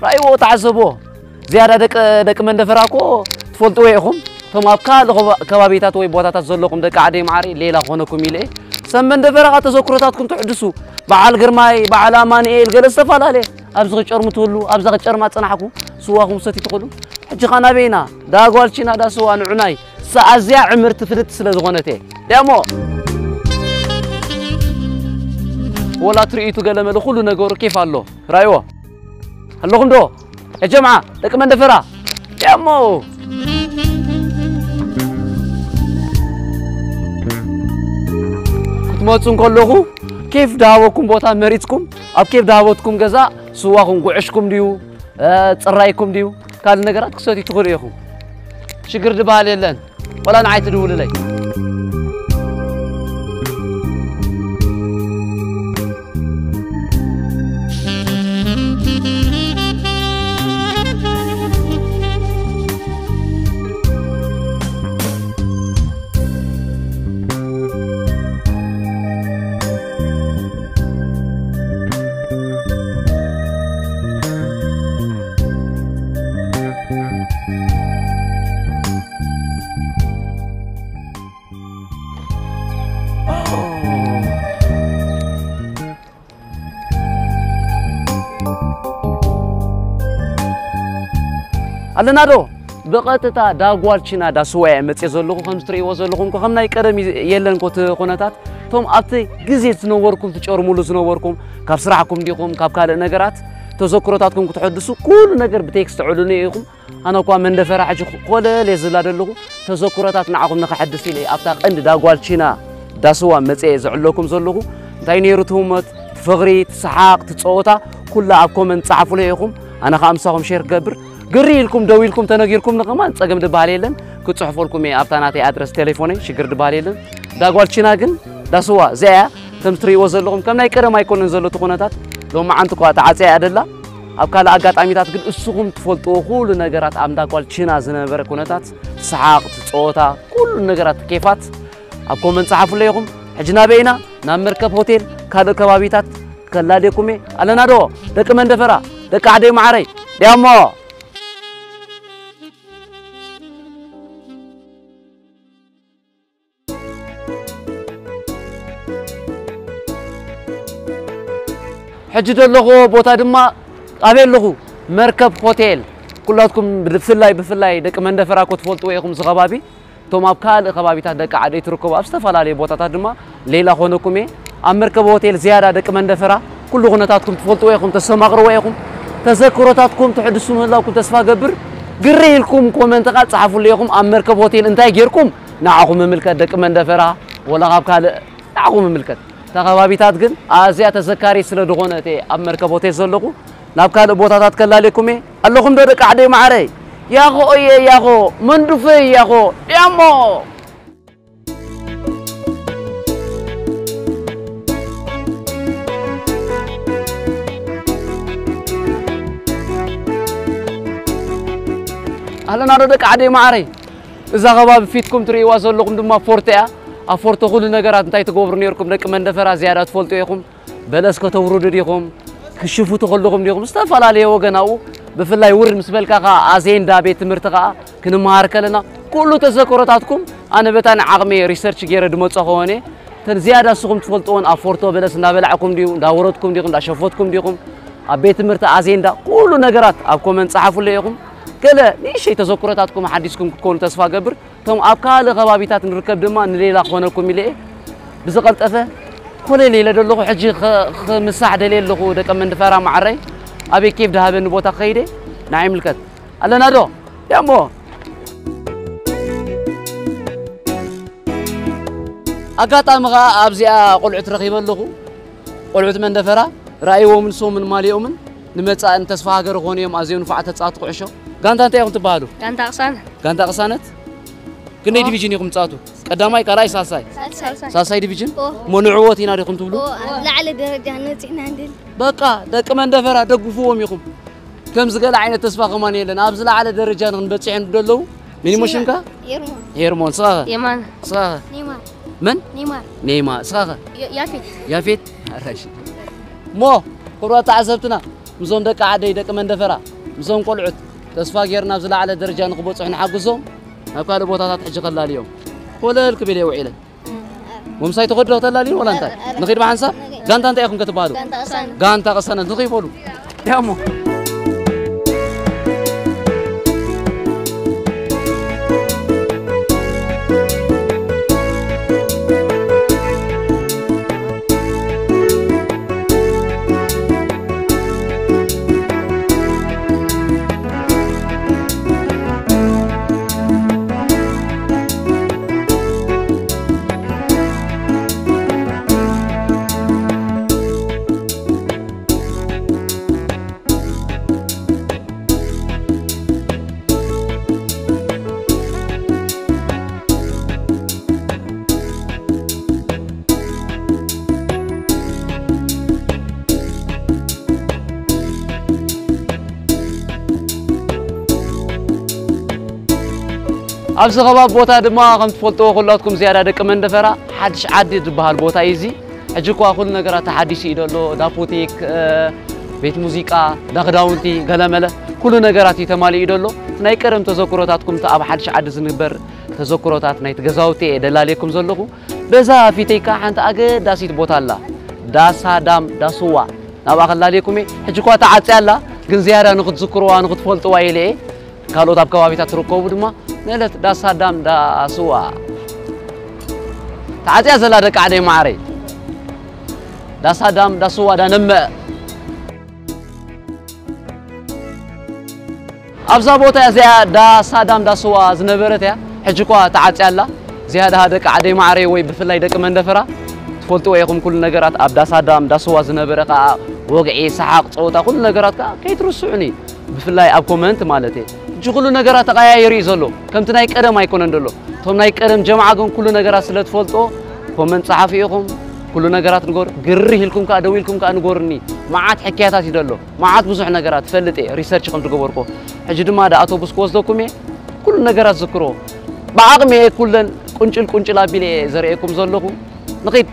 رأيو تعذبوه زيادة دك من دفراكو تفولتوا وياهم ثم أبكار كبابيتات ويبوتات زلوكم دك عدي معري ليلة خونكم يلي سمن دفراك تذكراتكم تحدثوا بعال قرماي بعال أمانيل جلس فلا ليه أبزغ شرم تقولو أبزغ شرم تصنعكم سواهم ستي تقولو حجي خنا بينا دا قولشينا دا سوا نعناي سأزيا عمر تفلت سلزغونتي دامو ولا تريتو قال ملو كل نقول كيف الله رايوه هلوكم دو يا جماعة لك من دفرة دامو كنت موتسون كلكم كيف دعوكم بوتا مريتكم أب كيف دعوتكم جزاء سواكم قعشكم ديو تصرايكم ديو كان نجارات كسوتي تقول يا أخو شكر دبالي لين ولا نعيت دول لي أنا نادو بقطتا داغوالشينا دا سواي مصي زلخو خمس تريو زلخو كم ناي قدم يلن كوت خونتات توم ابتي غزيت نوركم تشورمولو زنوركم كاب سرعكم ديكم كاب كال نغرات تذكراتكم كتحدثوا كل نجر بتكست علونيكم أنا كوا من دفرع حج قولة لزلا دلوا تذكرات نعكم نخحدث لي أبتاق عند داغوالشينا دا سوا مصي زعلكم زلخو تاينيرتهم فغري تسحاق تتصوتا كلها أبكم من تصحفوا ليكم أنا خامسهم شير قبر قريلكم دويلكم تناجيركم نقمان تسقم دباليلن كنت صحفوا لكم أبتاناتي أدرس تليفوني شكر دباليلن داغوالشينا جن دا سوا زي تمتري وزلهم كم نايكر ما يكون نزلوا تقونتات لو ما عندكوا تعاطي أدلة أبكال أجات عميتات قد السقم تفولتوا كل نجارات أم داغوالشينا زنبر كونتات سحاق تصوتا كل نجارات كيفات أبكم من صحفوا ليكم حجنا بينا نامركب هوتيل كادو كبابيتات كلا ديكمي على نادو دك من دفرة دك عدي معري يا مو حجد اللغو بوتا دما قابل لغو مركب هوتيل كلاتكم بفلاي دك من دفرة كنت فولتوا يكم زغبابي توم أبكال خبابيتات دك عدي تركوا أبستفعل عليه بوتا دما ليلا خونكمي أمريكا هوتيل زيارة دك من دفرة كل غناتكم تفولتوا وياكم تسمعوا وياكم تذكراتكم تحدثون لكم تسفى قبر قريلكم كومنتات صحفوا ليكم أمريكا هوتيل انتهي غيركم نعكم مملكة دك من دفرة ولا غابكال نعكم مملكة تغابيتات جن أزياء تذكاري سل دغونتي أمريكا هوتيل زلقو نابكال بوتات كلا لكم اللهم دك عدي معري يا خو يا خو من دفي يا خو يا مو أهلا نادك عادي معري إذا غباب فيتكم تري وازلكم دم فورتة أفورت كل نجارات نتاي تقبر نيركم لك من دفر زيارات فولتو يكم بلس كتورود ديكم كشوفوا تقولكم ديكم استفعل عليه وجناو بفلا يورد مسبل كا أزين دابيت مرتقى كنا ماركلنا كله تذكراتكم أنا بتان عقمي ريسيرش غير دموت صهوني تنزيادة سقم تفولتون أفورتو بلس نابلعكم ديكم داورتكم ديكم داشوفتكم ديكم أبيت مرتقى أزين دا كله نجارات أبكم من صحفوا ليكم كلا ليش تذكراتكم حديثكم تكون تصفى قبر ثم أبكال غبابيتات نركب دما نليلا خونكم ليه بزقلت أفه كل ليلة دلوا حجي مساعدة ليه دك من دفارة معري أبي كيف ذهب النبوت خيري نعيم الكت ألا نادو يا مو أقاط أمغا أبزي قلعت رقيبا لغو قلعت من دفارة رأيو من سو من مالي ومن نمت أن تصفى قبر غونيوم أزيون فعت تصاطق عشو قانت أنت يا أخت بادو قانت أقسانت كنا ديفيجن يقوم تصاطو قدامي كراي ساساي ديفيجن منعوت هنا ريكم تبلو لا على درجة نتينا عندنا بقى دك من دفرة دقفوهم يقوم كم زقل عين تصفى كمان يلنا أبزل على درجة نبتسعين بدلو مين مشينكا يرمون صاغة يمان صاغة من نيمار صاغة يافيت راشد مو قرات عزبتنا مزون دك عادي دك من دفرة مزون قلعت تصفى غيرنا أبزل على درجة نقبض إحنا حقزهم أبكار بوتات حج خلال اليوم ولا الكبير يوعيله ومساي تقدر تلالين ولا أنت نخير بحنسا قانت أنت ياكم كتبادو قانت قصنا نخير فولو يا مو أبز غباب بوتا دما قم تفولتوا كلاتكم زيادة دك من دفرة حدش عدد بهالبوتا يزي أجيكوا كل نجارات حديثي يدلو دابوتيك بيت موسيقى دغداونتي غلامله كل نجاراتي تمالي يدلو نايكرم تذكراتكم تأب حدش عدد نبر تذكرات نايت جزاوتي دلاليكم زلقو بزا في تيكا حنت أجد داسيت بوتا الله داسا دام داسوا نبغى خلاليكم أجيكوا تعطي الله جن زيادة نقد ذكروا نقد فولتوا يلي كالوت أبكوا بابي تتركوا بدما نلت دا صدام دا سوا تعطي أزلادك عليه معري دا صدام دا سوا دا نم أبزا بوتا زي دا صدام دا سوا زنبرت يا حجكوا تعطي الله زيادة هذاك عادي معري وي بفلاي دك من دفرة تفولتوا يقوم كل نجارات أبدا صدام دا سوا زنبرة وقعي سحاق صوتا كل نجارات كي ترسعني بفلاي أب كومنت مالتي جو كل نجارات غير يزلو كم تنايك أدم ما يكون عندلو ثم نايك أدم جماعة كل نجارات سلت فولتوا كومنت صحفيكم كل نجارات نقول قريه لكم كأدوي لكم كأنقورني ما عاد حكايات يدلو ما عاد بزح نجارات فلتي ريسيرش كم تقولكم حجد ما دا أتوبس كوزدكم كل نجارات ذكروا بعقمي كلن كنشل أبيلي زرعكم زلكم نقيت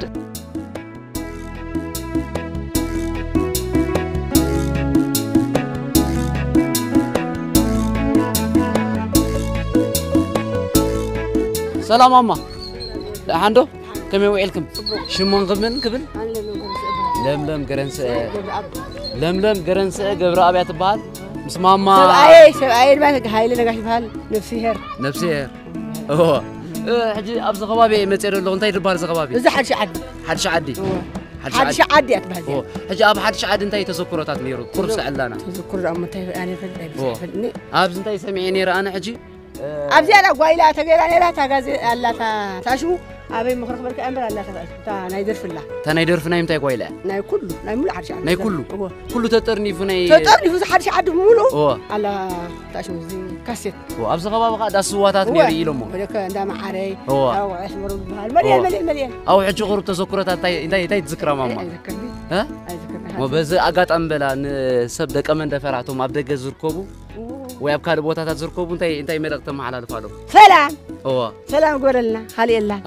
سلام ماما عنده كم يوعلكم شمون قبل قبل لم قرنس قبر أبيات بهال مس ماما سبعي ما هاي اللي نقاش بهال نفسي هير أوه حجي أبز غبابي متسير اللي أنتي ربار زغبابي إذا حد شعدي أتبهذي حجي أب حد شعد أنتي تذكرات ميرو كرس علنا تذكر أم أنتي أنا في أبز أنتي سمعيني رأنا حجي أبزي أنا قايلة تغير أنا لا تغازي الله تاشو أبي مخرج برك أمر الله تا نايدر في الله تا نايدر في نايم تاي قايلة ناي كله ناي مول حد شعد ناي كله تترني في ناي في حد شعد مولو على تاشو زي كاسيت أبز غبابي قاعد أصواتات ميري لمو برك عندما عري أو أسمر بهال مليان أو حجي غروب تذكرات تاي تذكر ماما ها ما بز أقعد أمبلا نسبدك أمن دفراتهم أبدأ جزركوبو ويبكار بوتا تزركوبو أنتي مرقتم على الفالو سلام قولنا خلي الله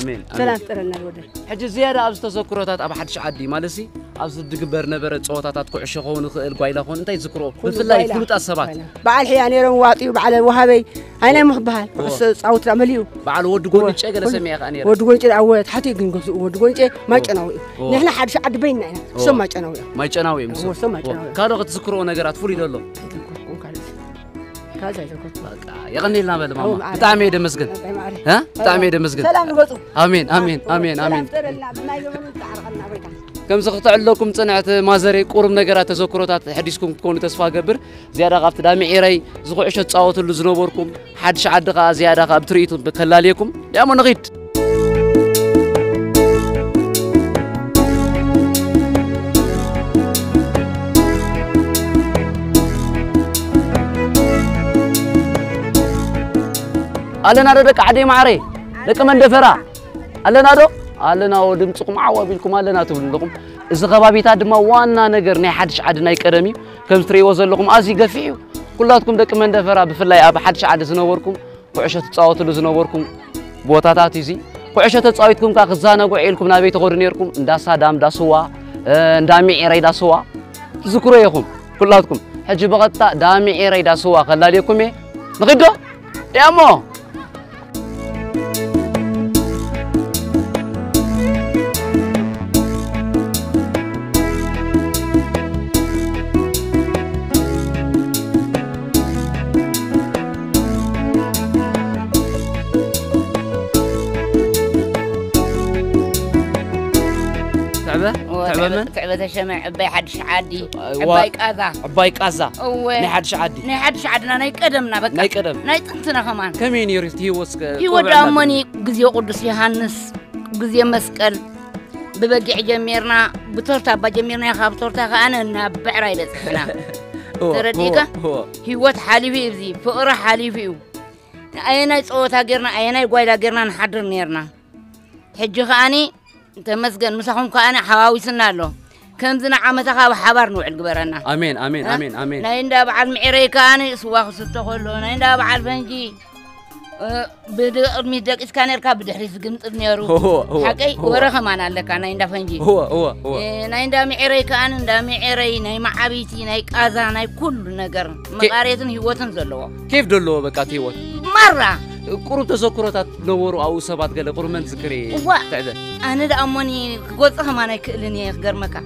آمين سلام ترنا قولنا حجي زيادة أبز تذكرات أب حد شعدي مالسي أبز دقبر نبرت صوتات كعش خون القايلة خون أنتي تذكروا بفلاي فلوت السبات بعد حياني رواتي وبعد الوهابي أنا محبها صوت عمليو بعد ود قول إيش أجل سميع أني ود قول إيش أول حتى ينقص ود قول إيش ما جناوي نحن حد شعد بيننا سم ما جناوي ما جناوي سم جناوي كانوا تذكروا نجارات فوري دلو يغني لنا بعد ماما تعمي ده مسجد ها تعمي ده مسجد سلام نقطو آمين كم سقطع لكم صنعت مازري قرب نجارات تذكرات حديثكم كونوا تصفى قبر زيادة غفت دامي عيري زقوا عشة صوت اللي زنوبركم حد شعد قا زيادة قا بتريتوا بكلاليكم يا من غيت ألنا ردك عدي معري لك من دفرة ألنا دو ألنا ودمتكم عوابيلكم ألنا تقول لكم إذا غبابي تادما وانا نجر نحدش عدنا يكرمي كم تري وصل لكم أزي قفيو كلاتكم دك من دفرة بفلاي أب حدش عد زنوركم وعشة تصاوت له زنوركم بوتاتات يزي وعشة تصاوتكم كخزانة وعيلكم نبي تغرنيركم دا صدام دا سوا دامي عري دا سوا ذكروا ياكم كلاتكم حجي بغتا دامي عري دا سوا خلاليكم نغدو يا مو تعبة الشمع عباي حدش عادي عباي كازا نحدش عادنا نايقدمنا بقى نايطنتنا كمان كمين يريد هو دامني غزي قدس يوحنس غزي مسقل ببقع جميرنا بتورتا بجميرنا يخاب تورتا انا بعراي دسنا ترديكا هو حاليفي زي فقره حاليفي اينا صوتا غيرنا اينا غويدا غيرنا نحضر نيرنا حجي خاني تمسجن مسحهم كأنا حواويسنا له كم زنا عمتها وحبر نوع الجبرنا آمين آمين آمين آمين نايندا بعد معيري كاني سواق ستقولوا نايندا بعد فنجي بدأ ميدك إسكان يركب بدحريس قمت نيرو هو حكي ورخ ما نالك نايندا فنجي هو نايندا معيري كان نايندا معيري ناي معابيتي ناي كازا ناي كل نجر مقاريتن هيوتن زلوا كيف دلوا بكات هيوت مرة قرب تذكرات نورو أو سبات قال قرمن ذكري تعبان أنا دا أموني قلتها ما أنا كلني قرمكا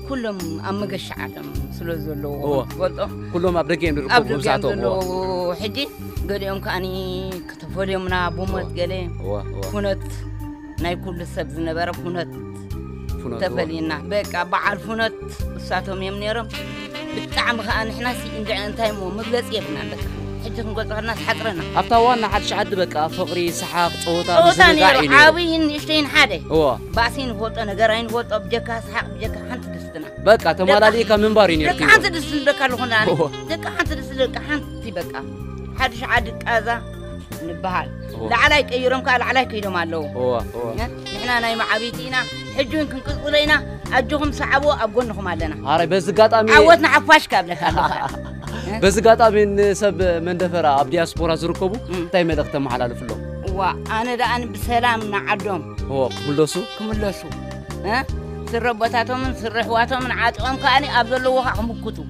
كلهم أمجش عالم سلوزلو كلهم أبدقين ركوب ساعتهم حجي قال يوم كأني كتفول يومنا بومت قالي فنت ناي كل سبز نبرة فنت تفلينا بك بعد فنت ساعتهم يمنيرم بالتعب خان إحنا سينجع نتايمو مبلغ يبنا عندك حجكم قلت الناس حقرنا أفتوانا حد شعد بك فقري سحاق صوتا ثاني عاوين يشتين حدا باسين فوت أنا قرين فوت أبجكا سحاق بجكا حنت دستنا بك أتمالا ليك من بارين يرتي حنت دستنا بك الخناني دك حنت دستنا بك حنت بك حد شعد كذا نبهال لا عليك يرم قال عليك يدوم الله نحنا نايم عبيتينا حجون كنقص لينا أجوهم صعبوا أبغونهم علينا هاي بس قطع عودنا عفاش قبلك بس قطع من سب من دفرة أبدي أسبورا زركبو تايم دختم محل فلو وأنا ده أنا بسلام نعدهم كملوسو ها سر بتاعتهم من سر حواتهم من عاتهم كأني أبذلوا حمكتو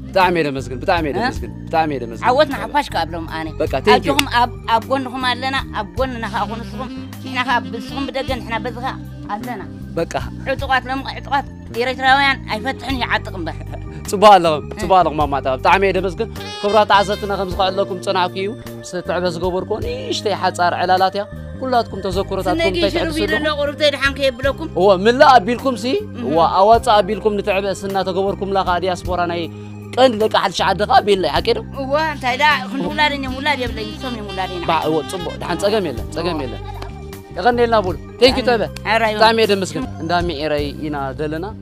بتعمل مسجد عودنا عفاش قبلهم أنا أجوهم أبغونهم علينا أبغوننا هاخونسهم إحنا خابسهم بدقن إحنا بزغا علينا بقى عطقات لهم عطقات يريتراويان أيفتحني عاتقم به تبالغ ما معتبر تعميد مسجد كبرات عزتنا خمس قاعد لكم صنعكيو ستعبس جبركم إيش تي حصار علالاتها كلاتكم تذكراتكم تحدثون قربتي الحين كيف لكم هو من لا أبيلكم سي وأوات أبيلكم نتعب سنة تجبركم لا قادي أسبوعنا كان لك على شعد قابل لي حكيرو هو أنت لا كنت مولارين مولاري يبلي يسمي مولارين بع هو تصب دحين تجمل يغني لنا بقول تيجي تابع تعميد مسجد عندما إينا دلنا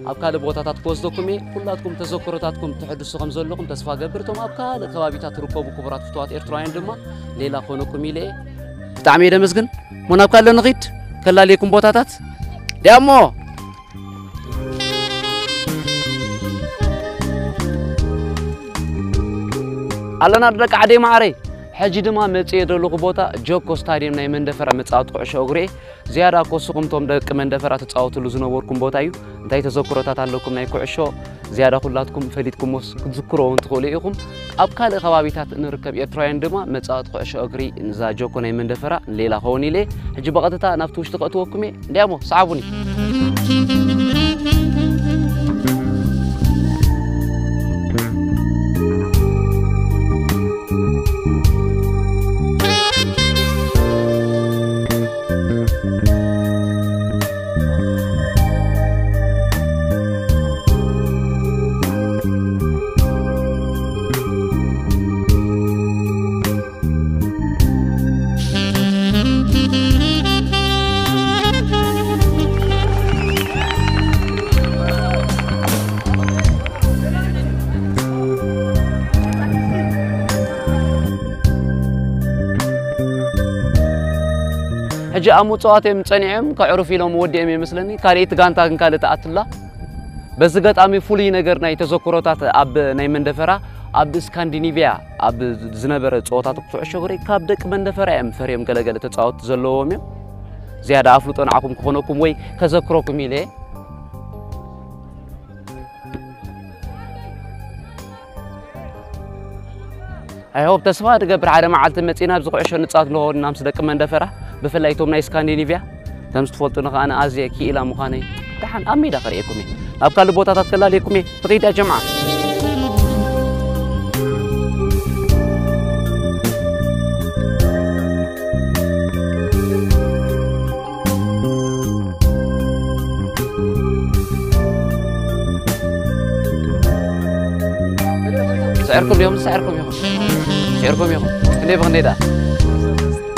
أبكال بوتات كوزدكمي كلاتكم تذكراتكم تحدثوا خمسة لكم تسفى قبرتم أبكال خوابيتات ركوب كبرات فتوات إرتراين دما ليلا خونكم إليه تعميد مسجد من أبكال لنغيت كلا ليكم بوتات دمو علنا درك عدي معري حجي دما مصيد لو بوتا جوكو ستاديوم ناي مندفر مصاوت قعشو اغري زياده كوسكم توم دق مندفر تصاوتلو زنوركم بوتايو انتي تذكرات عليكم ناي قعشو زياده كلاتكم فديتكم تذكروا تقولوا ايكم ابكال خوابيتات نركب يتراين دما مصاوت قعشو اغري انزا جوكو ناي مندفر ليلا هوني لي حجي بقطتا نفتوش تقطوكم ديمو صعبوني حجي أمو صواتهم تصنيعهم كعرفي لهم وديهم يمثلني كاريت غانتا كان تأتلا بس قد أمي فولي نجر ناي تذكرات أب ناي مندفرة أب اسكندنافيا أب زنبرة صوتات بتوع غري كابدك مندفرة أم فريم قلقلة تصوت زلوهم زيادة أفلوت أنا عكم كونكم وي كذكركم إليه I hope تسمع تقبل على معلت متينا بزقعش نتصات له نام صدق مندفرة بفلايتهم ناي اسكندنافيا تمس تفولتنا أنا آزيا كي إلى مخاني تحن أمي دخل يكمي أبقى البوتات كلها ليكمي تريد يا جماعة سعركم يوم اللي بغني ده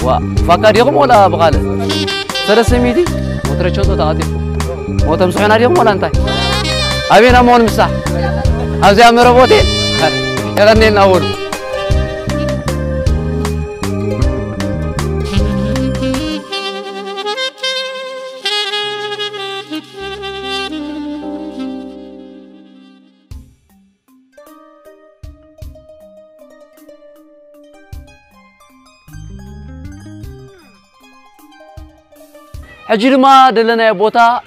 وفكر يوم ولا بغاله 300 وترى شو تعاطيكم وتمسحون عليهم ولا أنت أبينا مون مسح أزي أمير بودي يغني لنا أول حجر ما دلنا بوتا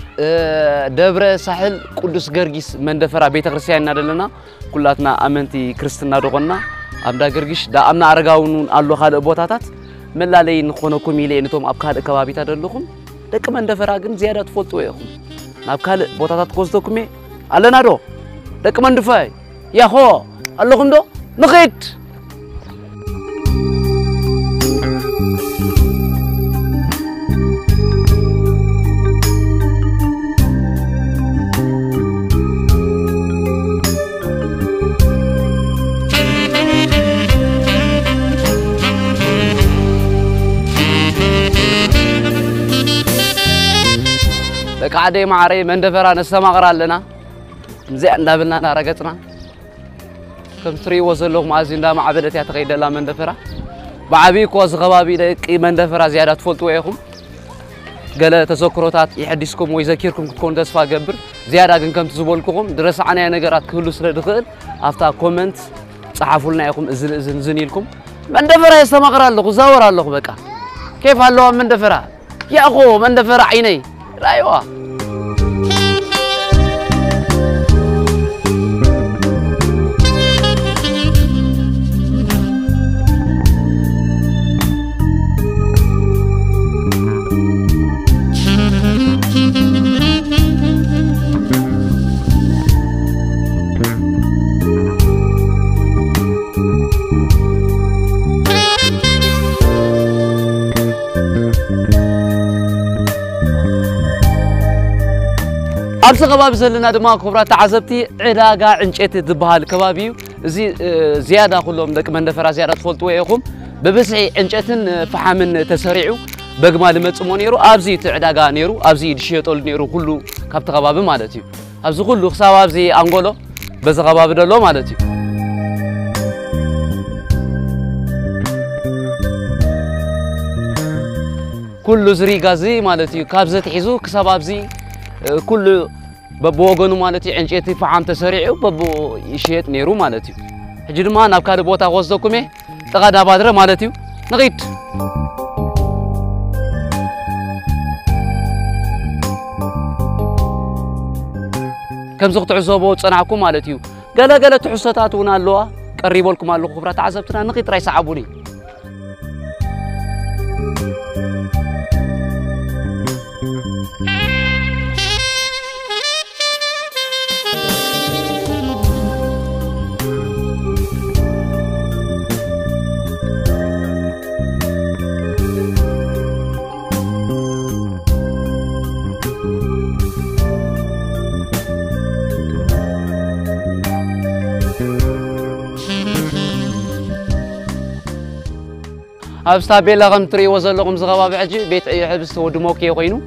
دبر ساحل قدس جرجيس مندفرة بيت كريستيان دلنا كلاتنا أمنتي كريستنا دغنا أبدا جرجيش دا أمنا أرجعون الله خالق بوتاتات ملالي نخونكم إلي إنتم أبكال كبابي تدلكم لك من دفراجن زيادة فوتوا ياكم أبكال بوتات قصدكم إيه على نارو لك من دفاي يا خو اللهم دو نخيت لك عادي معري من دفرا نسمع غرا لنا مزي عندنا نارقتنا كم تري وصلوا مازين دا معبدت يا تقيد لا من دفرا بعبي كوز غبابي دق من دفرا زياده تفلطوا ياكم قال تذكرات يحدثكم ويذكركم تكون تسفا قبر زياده كن كم تزبولكم درس عنا نغرات كله سلا دخل افتا كومنت صحفوا لنا ياكم اذن زنيلكم من دفرا يسمع غرا له زاور له بقى كيف هالله من دفرا يا اخو من دفرا عيني رايوه أبص كباب زلنا دماغ خبرات تعذبتي علاقة عنشت ذبها الكبابي زي زيادة كلهم دك من دفرة زيادة فولتوا ياكم ببسعي عنشتن فحامن تسريعو بجمال متصمون يرو أبزي تعلاقة نيرو أبزي دشيتول نيرو كله كابت كباب مالتي أبزي كله خسوا أبزي أنغولو بس كباب دلو مالتي كله زري غازي مالتي كابزة حيزو كسب أبزي كل ببوغنو مالتي عنشتي فعام تسريعو ببو يشيت نيرو مالتي حجي دما نابكار بوتا غوصدكم ايه تغادا بادره مالتي نغيت كم زغت عزوبو تصنعكم مالتي قال تحساتاتونا اللوا قريبوا لكم الله خبرات عزبتنا نغيت راي صعبوني أبستابيلا غمتري وصلكم زغباب عجي بيت أي حبس ودموكي يقينو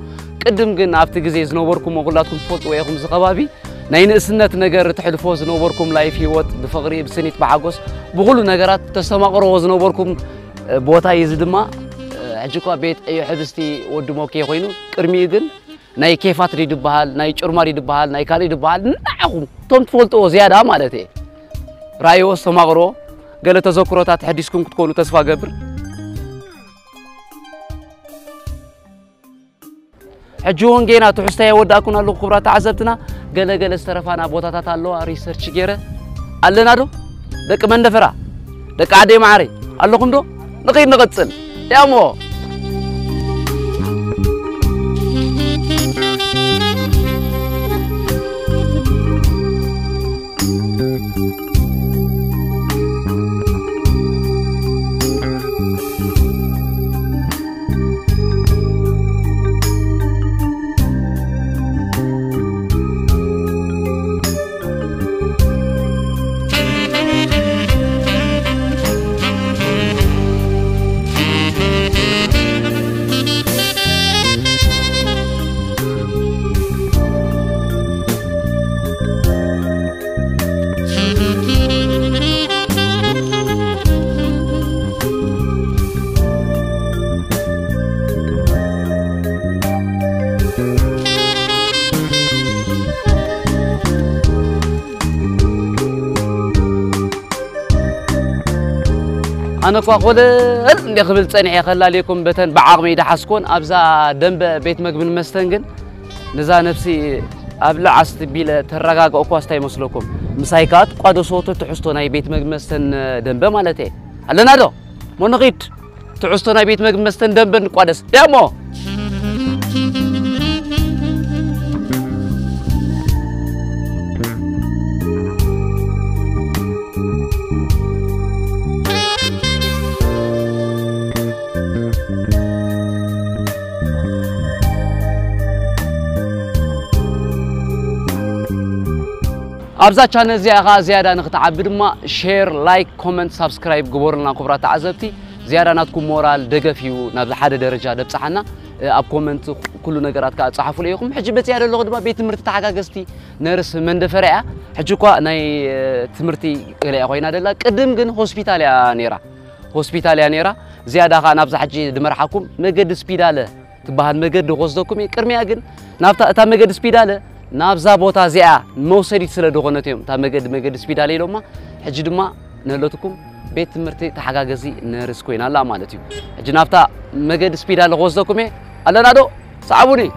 قدم جن عفت جزيز نوبركم وغلاتكم فوت وياكم زغبابي نين السنة نجار تحلفوز نوبركم لايف هيوت بفقري بسنة بعجوس بقولوا نجارات تستمر وز نوبركم بوتا يزدما عجيكوا بيت أي حبستي ودموكي يقينو كرمي جن ناي كيفات ريد بحال ناي شرماري ريد بحال ناي كاري ريد بحال نعم توم تفولتو زيادة مالتي رايو استمروا قال تذكرات حديثكم تكونوا تسفا قبر حجون جينا تحسها يوداكم الله خبرات عزبتنا قال استرفانا بوتاتات الله ريسيرش جيره قالنا دو دك من دفرا دك عادي معري اللهم دو نقيد نقتصل يا مو أنا فاقول اللي قبل تصنيع خلى لكم بتن بعقمي ده حسكون أبزا دنب بيت مقبل مستنجن نزا نفسي أبلع عست بيلا ترجع أقواستي مسلوكم مسايكات قادو صوت تحسون أي بيت مقبل مستن دنب مالتي هلا نادو منغيت تعستنا بيت مستن دنبن قادس دمو أبزا channel زيادة نختعبد ما share like comment subscribe قبورنا كبرات عزبتي زيادة ناتكم مورال دقفيو نبذ حدا درجة دبصحنا أب comment كل نقرات كات صحفوا ليكم حجبت زيادة اللغة ما بيت مرت تعاقستي نرس من دفرعة حجكوا ناي تمرتي كلي أخوينا دلا قدم جن hospital يا نيرة زيادة خا نبذ حجي دمر حكم مجد سبيداله تبهن مجد غصدكم كرمي أجن نافتا تا مجد سبيداله نابزا بوتا زيا موسري سلا دغونتيم تا مجد سبيدالي لوما حجي دما نلوتكم بيت مرتي تحقاقزي نرس كوينا لا مالتيو حجي نافتا مجد سبيدال غوزدكم ألا دو صعبوني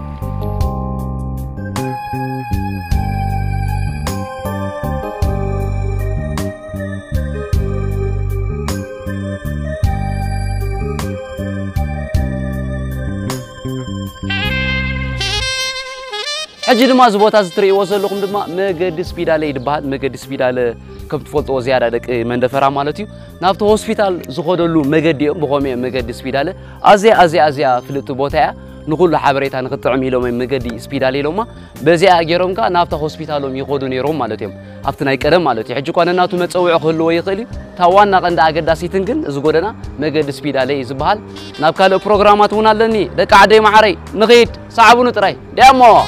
حجي دما زبوتا زتري وصلكم دما مجد سبيدالي دبال مجد سبيدال كم تفولتو زيادة دك من دفرع مالتيو نافت هوسبيتال زخودلو مجد بقومي مجد سبيدال أزيا فلتو بوتا نقول حبريتها نقطع ميلو من مجد سبيدالي لوما بزيا جيروم كا نافت هوسبيتالهم يقودوني روم مالتيم أفتنا يكرم مالتي حجي كنا ناتو متسوي خلوا يقلي توانا عند أجد داسيتنجن زغودنا مجد سبيدالي زبال نافكالو برنامجات هنا لني دك عدي معري نغيد صعبون تراي دمو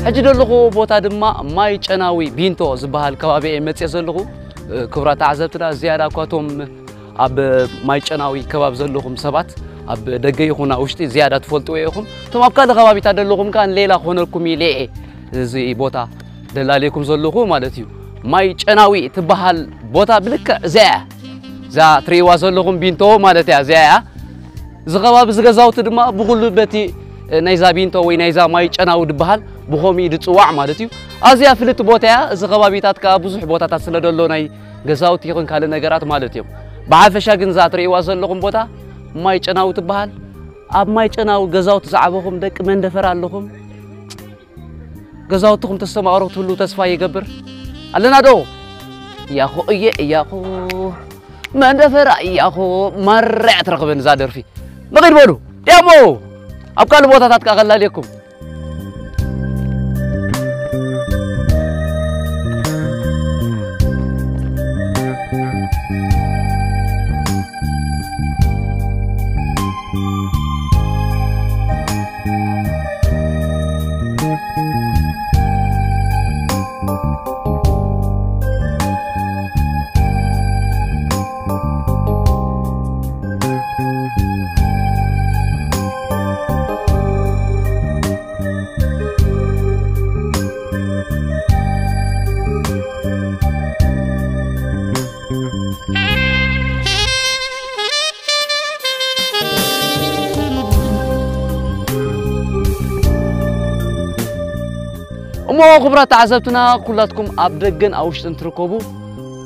حجد اللغو بوتا دما ماي چناوي بينتو زبال كبابي مصي زلغو كبرات عزبتنا زياده كاتوم اب ماي چناوي كباب زلغم سبات اب دغي يخونا وشتي زياده تفلطو يخم توم ابكا كبابي تدلغم كان ليلا خونلكم يلي زي بوتا دلاليكم زلغو مالتيو ماي چناوي تبحال بوتا بلك زا تريوا زلغم بينتو مالتيا زيا زغباب زغزاوت دما بغلو بتي نايزا بينتو وي نايزا ماي چناو دبحال بخومي دصواع مالتيو ازيا فلت بوتايا زغبابيتات كا بزح بوتاታት ስለደሎ ናይ ገዛውት ይኹን ካለ ነገራት ማለትዮም بعافሻ ግን ዛትሪዋ ዘለኹም ቦታ ማይ ጨናው ትበሃል ኣብ ማይ ጨናው ገዛውት ዝዓበኹም ደቂ መንደፈር ኣለኹም ገዛውትኩም ተሰማዕሮት ሁሉ ተስፋ ይገብር ኣለና ዶ ያኹ ያኹ መንደፈር ያኹ መርዕ ትረክብን ዛደርፊ መግድ በሉ ደሞ ኣብ ካለ ቦታታት ካቀላልኩም أما خبرات تعزبتنا كلاتكم أبدجن أوشتن تركبوا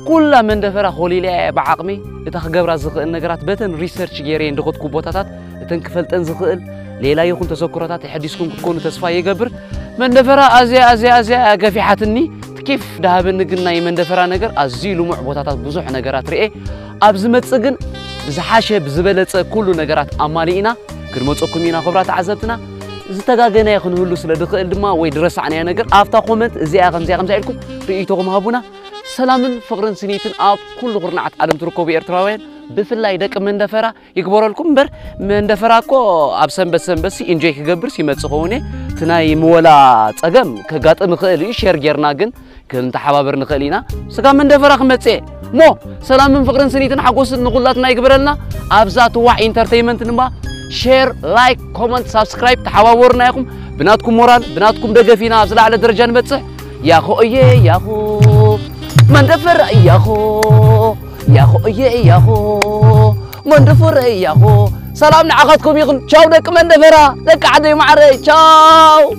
كل من دفرة خليلي بعقمي إتخجبر زخل النجارات بتن ريسيرش جيرين دخوت كوبوتات تنكفلت انزخل ليلا يكون تذكرات حديثكم تكونوا تصفى يجبر من دفرة أزيا قفي حاتني كيف دهب النجنا من دفرة نجار أزيلوا معبوتات بزح نجارات رئي أبزمت سجن زحاشة بزبلة كل نجارات أمالينا كرمت أقومينا خبرات عزبتنا زتجاجنا يخون هلوس لدخل دما ويدرس عني نجار أفتح قمت زي أغم زيكم رئيتهم هابونا سلام فقرن سنيتن أب كل قرنعت عالم تركوا بإرتراوين بفلا يدك من دفرة يكبر لكم بر من دفرة كو أبسم بس إنجي كجبر سيمت سخونة تناي مولا تجمع كجات نخلي شير جرناجن كنت حبابر نخلينا سكان من دفرة خمسة مو سلام من فقرن سنيتن حقوس نقولاتنا يكبر لنا أبزات واحد إنترتينمنت نما شير لايك كومنت سبسكرايب تحاورنا ياكم بناتكم مورال بناتكم دقفينا أبزلا على درجة نبتصح يا خو يا خو من دفر يا خو من دفر سلام نعاقدكم يكون تشاو دك من دفرة دك عدي معري تشاو